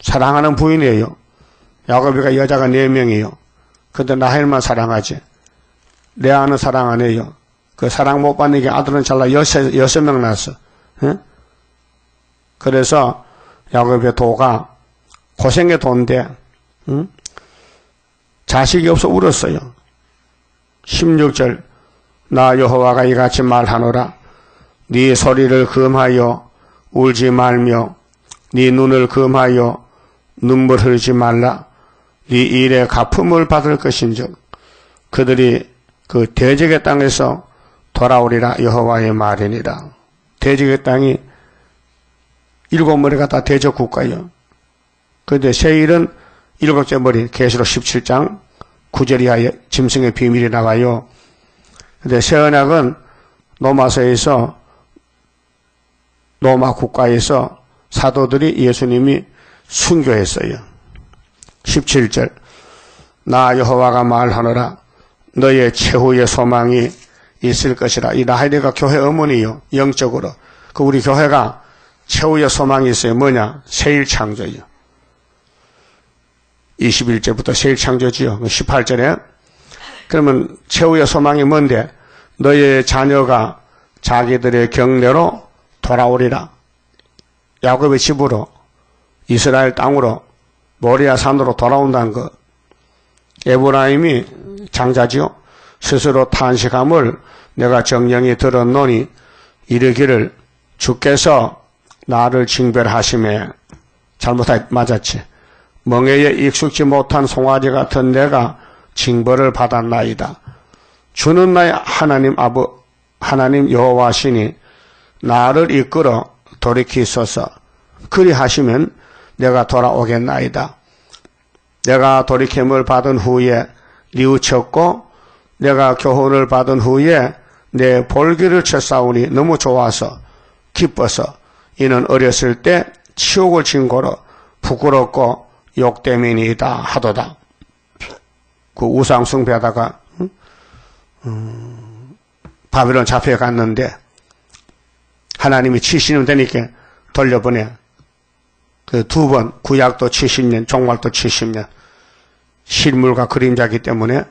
사랑하는 부인이에요. 야곱이가 여자가 4명이에요. 근데 나헬만 사랑하지. 레아는 사랑 안 해요. 그 사랑 못 받는 게 아들은 잘나 6명 낳았어. 응? 그래서 야곱의 도가 고생의 도인데 응? 자식이 없어 울었어요. 16절 나 여호와가 이같이 말하노라. 네 소리를 금하여 울지 말며 네 눈을 금하여 눈물 흘리지 말라. 네 일의 갚음을 받을 것인즉 그들이 그 대적의 땅에서 돌아오리라. 여호와의 말이니라. 대적의 땅이 7머리가 다 대적 국가예요. 그런데 세일은 7째 머리. 계시록 17장 9절 이하에 짐승의 비밀이 나와요. 그런데 새 언약은 로마 국가에서 사도들이 예수님이 순교했어요. 17절 나 여호와가 말하노라. 너의 최후의 소망이 있을 것이라. 이 나헬이가 교회 어머니요. 영적으로. 그 우리 교회가 최후의 소망이 있어요. 뭐냐? 새일 창조요. 21절부터 새일 창조지요. 18절에 그러면 최후의 소망이 뭔데? 너의 자녀가 자기들의 경내로 돌아오리라. 야곱의 집으로, 이스라엘 땅으로, 모리아 산으로 돌아온다는 것. 에브라임이 장자지요. 스스로 탄식함을 내가 정령이 들었노니 이르기를 주께서 나를 징벌하심에 맞았지. 멍에에 익숙지 못한 송아지 같은 내가 징벌을 받았나이다. 주는 나의 하나님 여호와시니 나를 이끌어 돌이키소서. 그리하시면 내가 돌아오겠나이다. 내가 돌이킴을 받은 후에 뉘우쳤고 내가 교훈을 받은 후에 내 볼기를 쳤사오니 너무 좋아서 기뻐서 이는 어렸을 때 치욕을 진 거로 부끄럽고 욕되민이다 하도다. 그 우상 숭배하다가 바벨론 잡혀갔는데 하나님이 70년 되니까 돌려보내. 그 두 번 구약도 70년, 종말도 70년. 실물과 그림자이기 때문에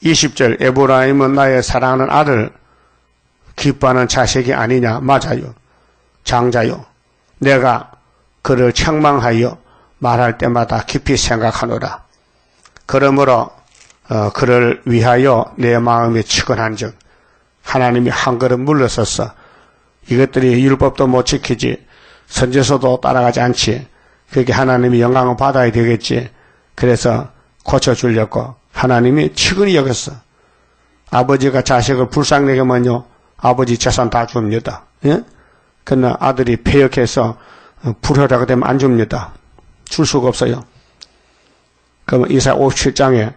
20절 에브라임은 나의 사랑하는 아들 기뻐하는 자식이 아니냐. 맞아요. 장자요. 내가 그를 책망하여 말할 때마다 깊이 생각하노라. 그러므로 그를 위하여 내 마음이 측은한즉 하나님이 한 걸음 물러섰어. 이것들이 율법도 못 지키지 선지서도 따라가지 않지. 그렇게 하나님이 영광을 받아야 되겠지. 그래서 고쳐주려고 하나님이 측은히 여겼어. 아버지가 자식을 불쌍히 여기면요 아버지 재산 다 줍니다. 예? 그러나 아들이 폐역해서 불효라고 되면 안 줍니다. 줄 수가 없어요. 그러면 이사야 57장에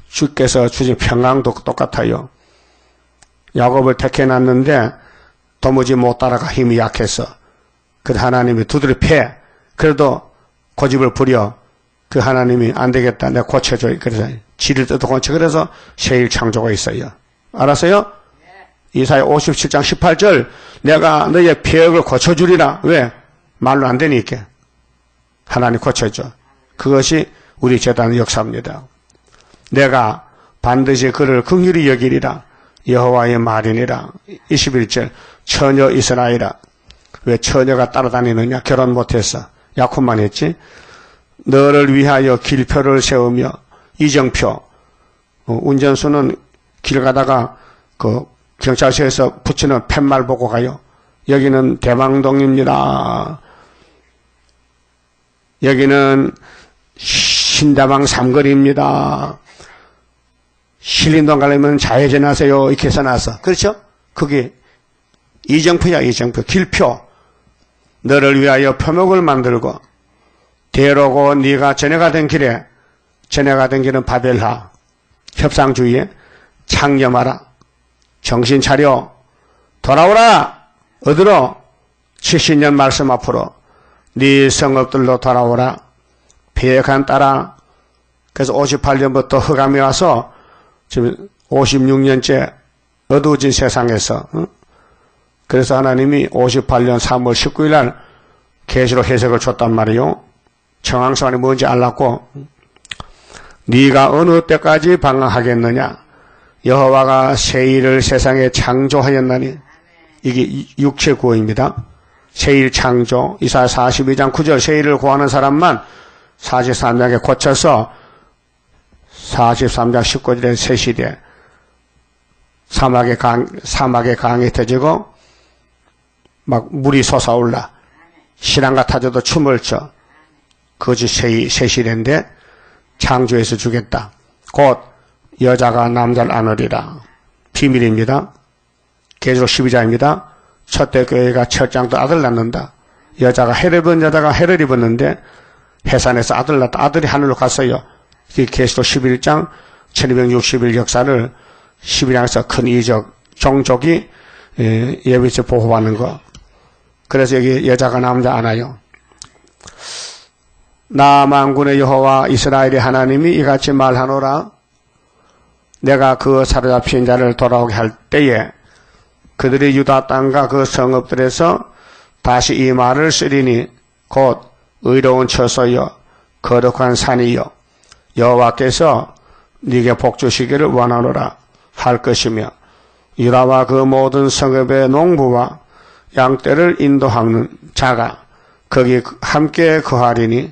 주께서 주신 평강도 똑같아요. 야곱을 택해놨는데 도무지 못 따라가 힘이 약해서 그 하나님이 두드려 패. 그래도 고집을 부려. 그 하나님이 안 되겠다. 내가 고쳐줘. 그래서 지를 뜯어 고쳐. 그래서 새일 창조가 있어요. 알았어요? 이사야 57장 18절 내가 너의 폐역을 고쳐주리라. 왜? 말로 안 되니까. 하나님 고쳐줘. 그것이 우리 제단의 역사입니다. 내가 반드시 그를 긍휼히 여기리라. 여호와의 말이니라. 21절 처녀 이스라엘아. 왜 처녀가 따라다니느냐? 결혼 못해서 약혼만 했지. 너를 위하여 길표를 세우며 이정표. 운전수는 길 가다가 그 경찰서에서 붙이는 팻말 보고 가요. 여기는 대망동입니다. 여기는 신다방 삼거리입니다. 신림동 가려면 좌회전하세요. 이렇게 써놨어. 그렇죠? 그게 이정표야. 이정표. 길표. 너를 위하여 표목을 만들고 대로고 네가 전에 가던 길에 전에 가던 길은 바벨하 협상주의에 창념하라. 정신 차려. 돌아오라. 어디로? 70년 말씀 앞으로 네 성읍들로 돌아오라. 폐역한 딸아. 그래서 58년부터 흑암이 와서 지금 56년째 어두워진 세상에서 그래서 하나님이 58년 3월 19일 날 계시록 해석을 줬단 말이요. 청항성안이 뭔지 알랐고 네가 어느 때까지 방황하겠느냐. 여호와가 새 일을 세상에 창조하였나니. 이게 육체 구호입니다. 새 일 창조. 이사야 42장 9절 새 일을 구하는 사람만 43장에 고쳐서 43장 19절에 새 시대 사막의 강이 터지고 막 물이 솟아올라 신랑과 타져도 춤을 춰. 그것이 새 시대인데 창조해서 주겠다. 곧 여자가 남자를 안으리라. 비밀입니다. 계시록 12장입니다. 첫대 교회가 첫장도 아들 낳는다. 여자가 해를 입은 여자가 해를 입었는데 해산에서 아들 낳다. 아들이 하늘로 갔어요. 계시록 11장 1260일 역사를 12장에서 큰 이적 종족이 예비체 보호받는 거. 그래서 여기 여자가 남자 안아요. 나 만군의 여호와 이스라엘의 하나님이 이같이 말하노라. 내가 그 사로잡힌 자를 돌아오게 할 때에 그들이 유다 땅과 그 성읍들에서 다시 이 말을 쓰리니 곧 의로운 처소여 거룩한 산이여 여호와께서 네게 복 주시기를 원하노라 할 것이며 유다와 그 모든 성읍의 농부와 양떼를 인도하는 자가 거기 함께 거하리니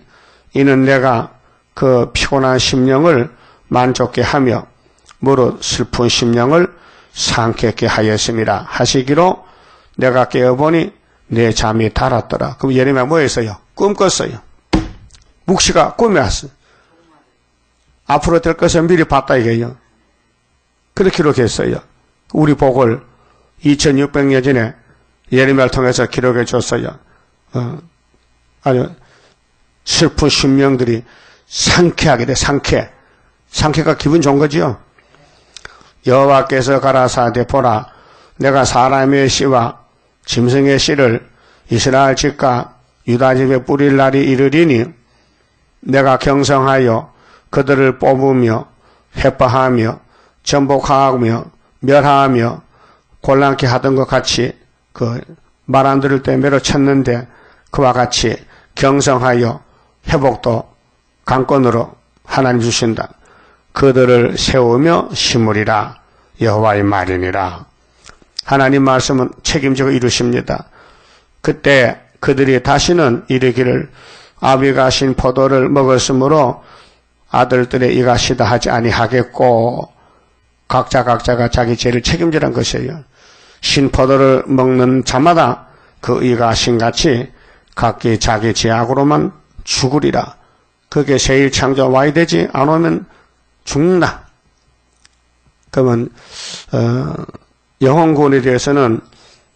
이는 내가 그 피곤한 심령을 만족케 하며 무릇 슬픈 심령을 상쾌케 하였음이라 하시기로 내가 깨어보니 내 잠이 달았더라. 그럼 예레미야 뭐 했어요? 꿈 꿨어요. 묵시가 꿈에 왔어요. 앞으로 될 것을 미리 봤다 이게요. 그렇게 기록했어요. 우리 복을 2600년 전에 예레미야를 통해서 기록해 줬어요. 아주 슬픈 심령들이 상쾌하게 돼. 상쾌가 기분 좋은 거지요. 여호와께서 가라사대 보라 내가 사람의 씨와 짐승의 씨를 이스라엘 집과 유다 집에 뿌릴 날이 이르리니 내가 경성하여 그들을 뽑으며 회파하며 전복하며 멸하며 곤란케 하던 것 같이 그 말 안 들을 때 매로 쳤는데 그와 같이 경성하여 회복도 강권으로 하나님 주신다. 그들을 세우며 심으리라 여호와의 말이니라. 하나님 말씀은 책임지고 이루십니다. 그때 그들이 다시는 이르기를 아비가 신 포도를 먹었으므로 아들들의 이가 시다 하지 아니하겠고 각자가 자기 죄를 책임지란 것이에요. 신 포도를 먹는 자마다 그 이가 신같이 각기 자기 죄악으로만 죽으리라. 그게 세일 창조 와야 되지 않으면 죽나. 그러면 영혼 구원에 대해서는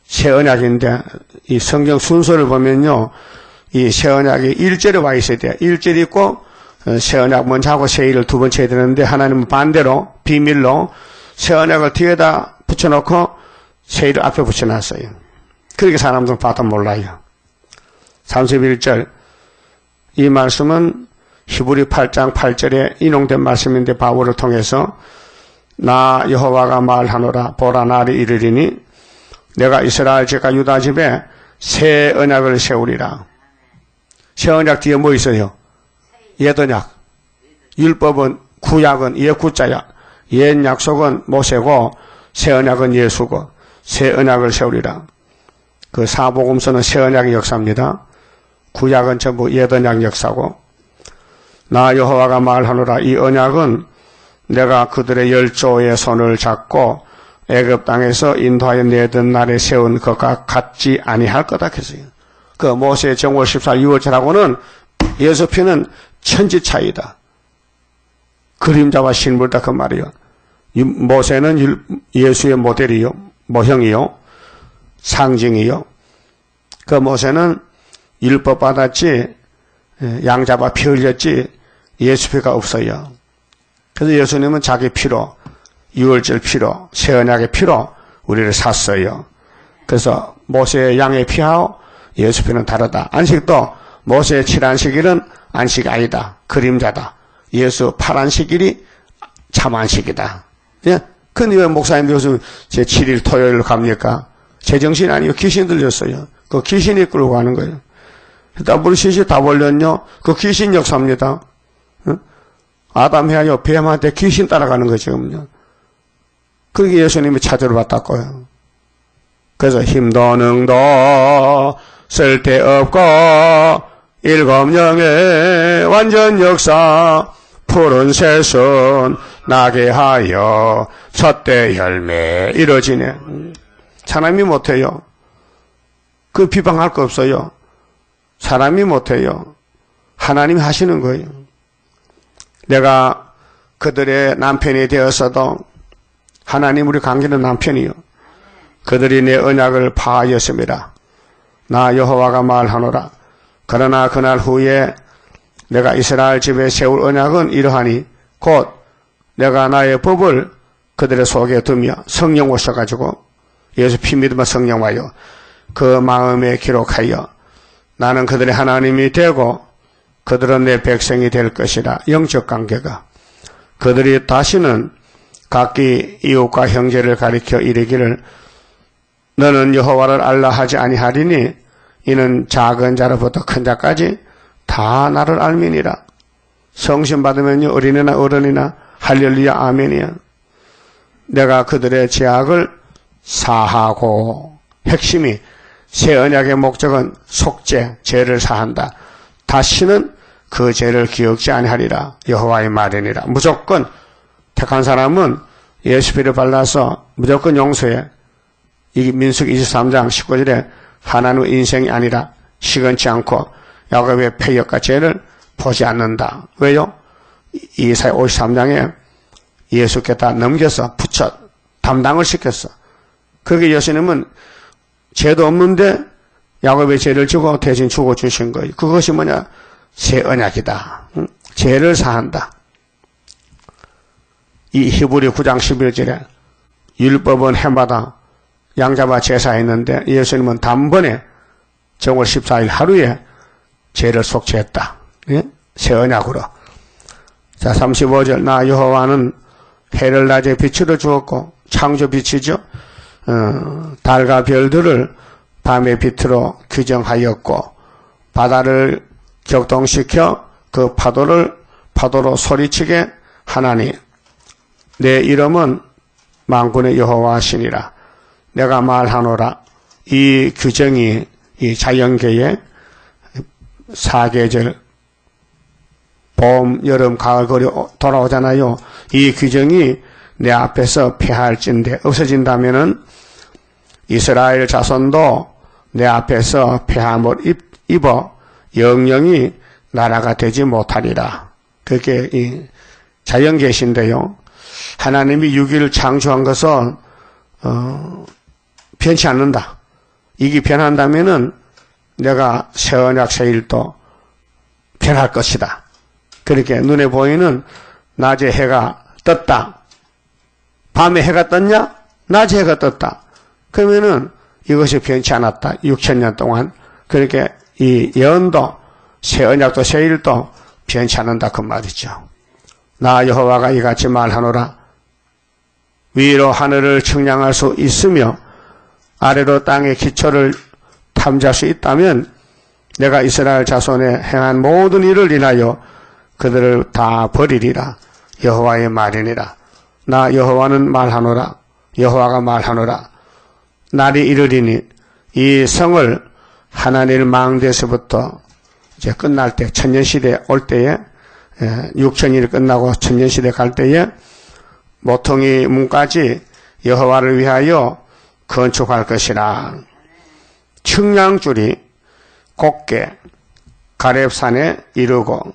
새 언약인데 이 성경 순서를 보면요, 이 새 언약이 1절에 와 있어야 돼요. 1절이 있고 새 언약 먼저 하고 새 일을 두 번째 해야 되는데 하나님은 반대로 비밀로 새 언약을 뒤에다 붙여놓고 새 일을 앞에 붙여놨어요. 그렇게 사람들은 봐도 몰라요. 31절 이 말씀은 히브리 8장 8절에 인용된 말씀인데 바울을 통해서 나 여호와가 말하노라 보라 날이 이르리니 내가 이스라엘 집과 유다 집에 새 언약을 세우리라. 새 언약 뒤에 뭐 있어요? 옛 언약. 율법은 구약은 옛구자야. 옛 약속은 모세고 새 언약은 예수고 새 언약을 세우리라. 그 사복음서는 새 언약의 역사입니다. 구약은 전부 옛 언약 역사고 나 여호와가 말하노라 이 언약은 내가 그들의 열조의 손을 잡고 애굽 땅에서 인도하여 내던 날에 세운 것과 같지 아니할 거다 했어요. 그 모세의 정월 14일 6월절하고는 예수 피는 천지 차이다. 그림자와 실물다 그 말이요. 모세는 예수의 모델이요, 모형이요, 상징이요. 그 모세는 율법 받았지 양 잡아 피 흘렸지 예수 피가 없어요. 그래서 예수님은 자기 피로, 유월절 피로, 새 언약의 피로 우리를 샀어요. 그래서 모세의 양의 피하고 예수 피는 다르다. 안식도 모세의 7안식일은 안식이 아니다. 그림자다. 예수 8안식일이 참안식이다. 예? 근데 왜 목사님들 요즘 제 7일 토요일로 갑니까? 제정신 아니요. 귀신 들렸어요. 그 귀신이 끌고 가는 거예요. WCC 다 벌렸요. 그 귀신 역사입니다. 아담 해야요. 뱀한테 귀신 따라가는 거죠. 지금요. 그게 예수님이 찾으러 왔다고요. 그래서 힘도 능도 쓸데없고 일곱령의 완전 역사 푸른 새순 나게 하여 첫대 열매 이뤄지네. 사람이 못해요. 그 비방할 거 없어요. 사람이 못해요. 하나님이 하시는 거예요. 내가 그들의 남편이 되었어도 하나님 우리 관계는 남편이요. 그들이 내 언약을 파하였습니다. 나 여호와가 말하노라. 그러나 그날 후에 내가 이스라엘 집에 세울 언약은 이러하니 곧 내가 나의 법을 그들의 속에 두며 성령 오셔가지고 예수 피 믿으면 성령 와요. 그 마음에 기록하여 나는 그들의 하나님이 되고 그들은 내 백성이 될 것이라. 영적 관계가 그들이 다시는 각기 이웃과 형제를 가리켜 이르기를 너는 여호와를 알라 하지 아니하리니 이는 작은 자로부터 큰 자까지 다 나를 알미니라. 성신 받으면요 어린애나 어른이나 할렐루야 아멘이야. 내가 그들의 죄악을 사하고, 핵심이 새 언약의 목적은 속죄, 죄를 사한다. 다시는 그 죄를 기억지 아니하리라. 여호와의 말이니라. 무조건 택한 사람은 예수 피를 발라서 무조건 용서해. 이게 민수기 23장 19절에 하나님의 인생이 아니라 시건치 않고 야곱의 패역과 죄를 보지 않는다. 왜요? 이사야 53장에 예수께 다 넘겨서 붙여 담당을 시켰어. 그게 예수님은 죄도 없는데 야곱의 죄를 지고 대신 죽어주신 거예요. 그것이 뭐냐? 새 언약이다. 죄를 사한다. 이 히브리 9장 11절에 율법은 해마다 양잡아 제사했는데 예수님은 단번에 정월 14일 하루에 죄를 속죄했다. 예? 새 언약으로. 자, 35절 나 여호와는 해를 낮에 빛으로 주었고 창조 빛이죠. 달과 별들을 밤의 빛으로 규정하였고 바다를 격동시켜 그 파도로 소리치게 하나니 내 이름은 만군의 여호와시니라. 내가 말하노라. 이 규정이 이 자연계의 사계절 봄, 여름, 가을, 겨울이 돌아오잖아요. 이 규정이 내 앞에서 폐할진대 없어진다면은 이스라엘 자손도 내 앞에서 폐함을 입어 영영이 나라가 되지 못하리라. 그게 이 자연계신데요. 하나님이 육일을 창조한 것은 변치 않는다. 이게 변한다면은 내가 새 언약 새 일도 변할 것이다. 그렇게 눈에 보이는 낮에 해가 떴다. 밤에 해가 떴냐? 낮에 해가 떴다. 그러면은 이것이 변치 않았다. 6,000년 동안. 그렇게 이 예언도 새 언약도 새 일도 변치 않는다 그 말이죠. 나 여호와가 이같이 말하노라. 위로 하늘을 측량할 수 있으며 아래로 땅의 기초를 탐지할 수 있다면 내가 이스라엘 자손에 행한 모든 일을 인하여 그들을 다 버리리라. 여호와의 말이니라. 나 여호와는 말하노라. 여호와가 말하노라. 날이 이르리니 이 성을 하나님 망대에서부터 이제 끝날 때 천년시대 올 때에 6천일이 끝나고 천년시대 갈 때에 모퉁이 문까지 여호와를 위하여 건축할 것이라. 측량줄이 곱게 가렙산에 이르고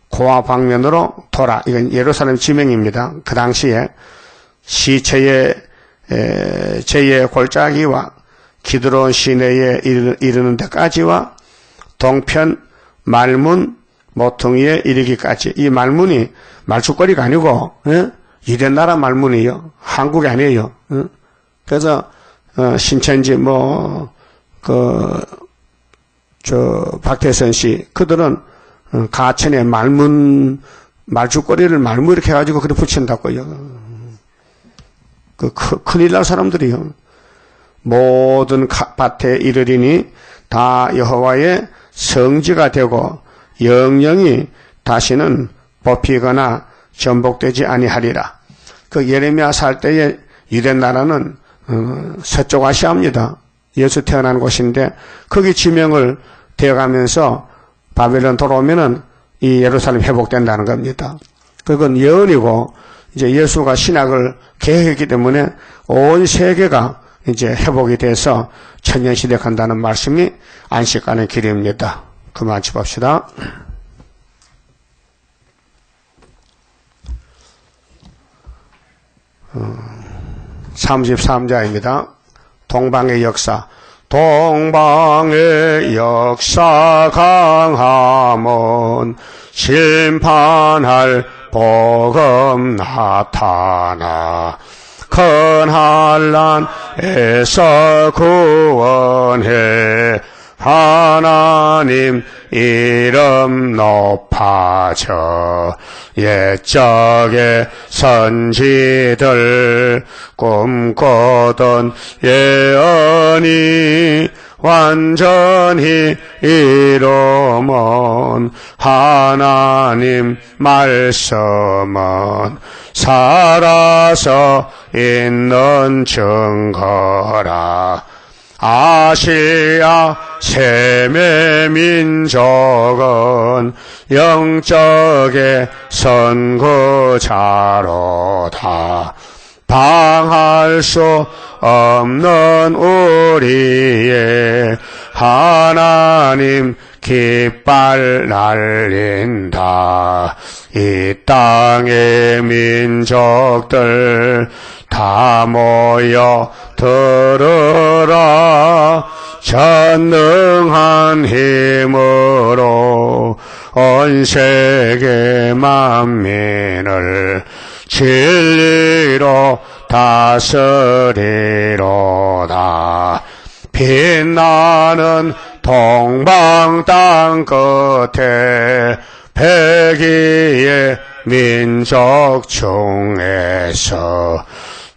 고아 방면으로 돌아. 이건 예루살렘 지명입니다. 그 당시에 시체의 제의 골짜기와 기드론 시내에 이르는 데까지와 동편 말문 모퉁이에 이르기까지. 이 말문이 말죽거리가 아니고 유대 나라 말문이요. 한국이 아니에요. 그래서 신천지 박태선 씨 그들은 가천에 말죽거리를 말문 이렇게 해가지고 그래 붙인다고요. 큰일 날 사람들이요. 모든 밭에 이르리니 다 여호와의 성지가 되고 영영이 다시는 뽑히거나 전복되지 아니하리라. 그 예레미야 살 때에 유대 나라는 서쪽 아시아입니다. 예수 태어난 곳인데 거기 지명을 되어가면서 바벨론 돌아오면은 이 예루살렘 회복된다는 겁니다. 그건 예언이고 이제 예수가 신약을 계획했기 때문에 온 세계가 이제 회복이 돼서 천년시대 간다는 말씀이 안식 가는 길입니다. 그만 짚읍시다. 33자입니다. 동방의 역사. 동방의 역사 강함은 심판할 복음 나타나 큰 환난에서 구원해 하나님 이름 높아져 옛적의 선지들 꿈꾸던 예언이 완전히 이루면 하나님 말씀은 살아서 있는 증거라. 아시아 세계 민족은 영적의 선구자로다. 방할 수 없는 우리의 하나님 깃발 날린다. 이 땅의 민족들 다 모여 들으라. 전능한 힘으로 온 세계 만민을 진리로 다스리로다. 빛나는 동방 땅 끝에 백이의 민족 중에서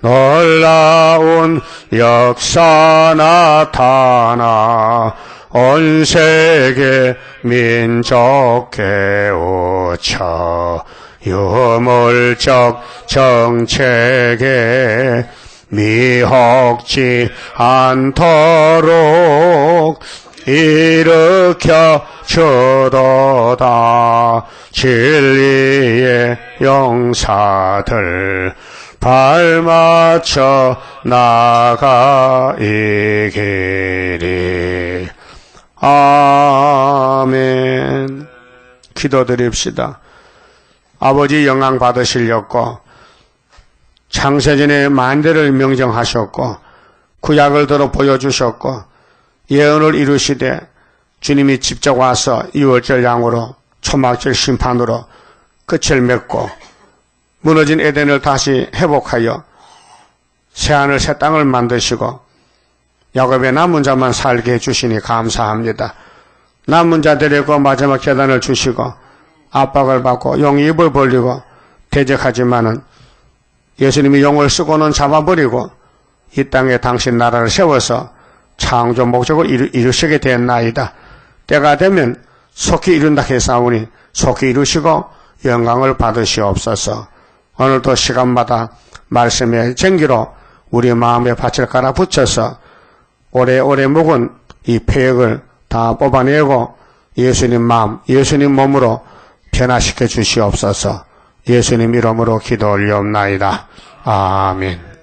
놀라운 역사 나타나 온 세계 민족 깨우쳐 유물적 정책에 미혹지 않도록 일으켜 주도다. 진리의 용사들 발맞춰 나가 이 길이. 아멘. 기도드립시다. 아버지 영광 받으시려고 창세전에 만대를 명정하셨고 구약을 들어 보여주셨고 예언을 이루시되 주님이 직접 와서 유월절 양으로 초막절 심판으로 끝을 맺고 무너진 에덴을 다시 회복하여 새하늘 새 땅을 만드시고 야곱의 남은 자만 살게 해주시니 감사합니다. 남은 자들에게 마지막 계단을 주시고 압박을 받고 용이 입을 벌리고 대적하지만은 예수님이 용을 쓰고는 잡아버리고 이 땅에 당신 나라를 세워서 창조 목적을 이루시게 됐나이다. 때가 되면 속히 이룬다 했사오니 속히 이루시고 영광을 받으시옵소서. 오늘도 시간마다 말씀의 전기로 우리 마음에 밭을 깔아 붙여서 오래오래 묵은 이 폐역을 다 뽑아내고 예수님 마음, 예수님 몸으로 변화시켜 주시옵소서. 예수님 이름으로 기도 올리옵나이다. 아멘.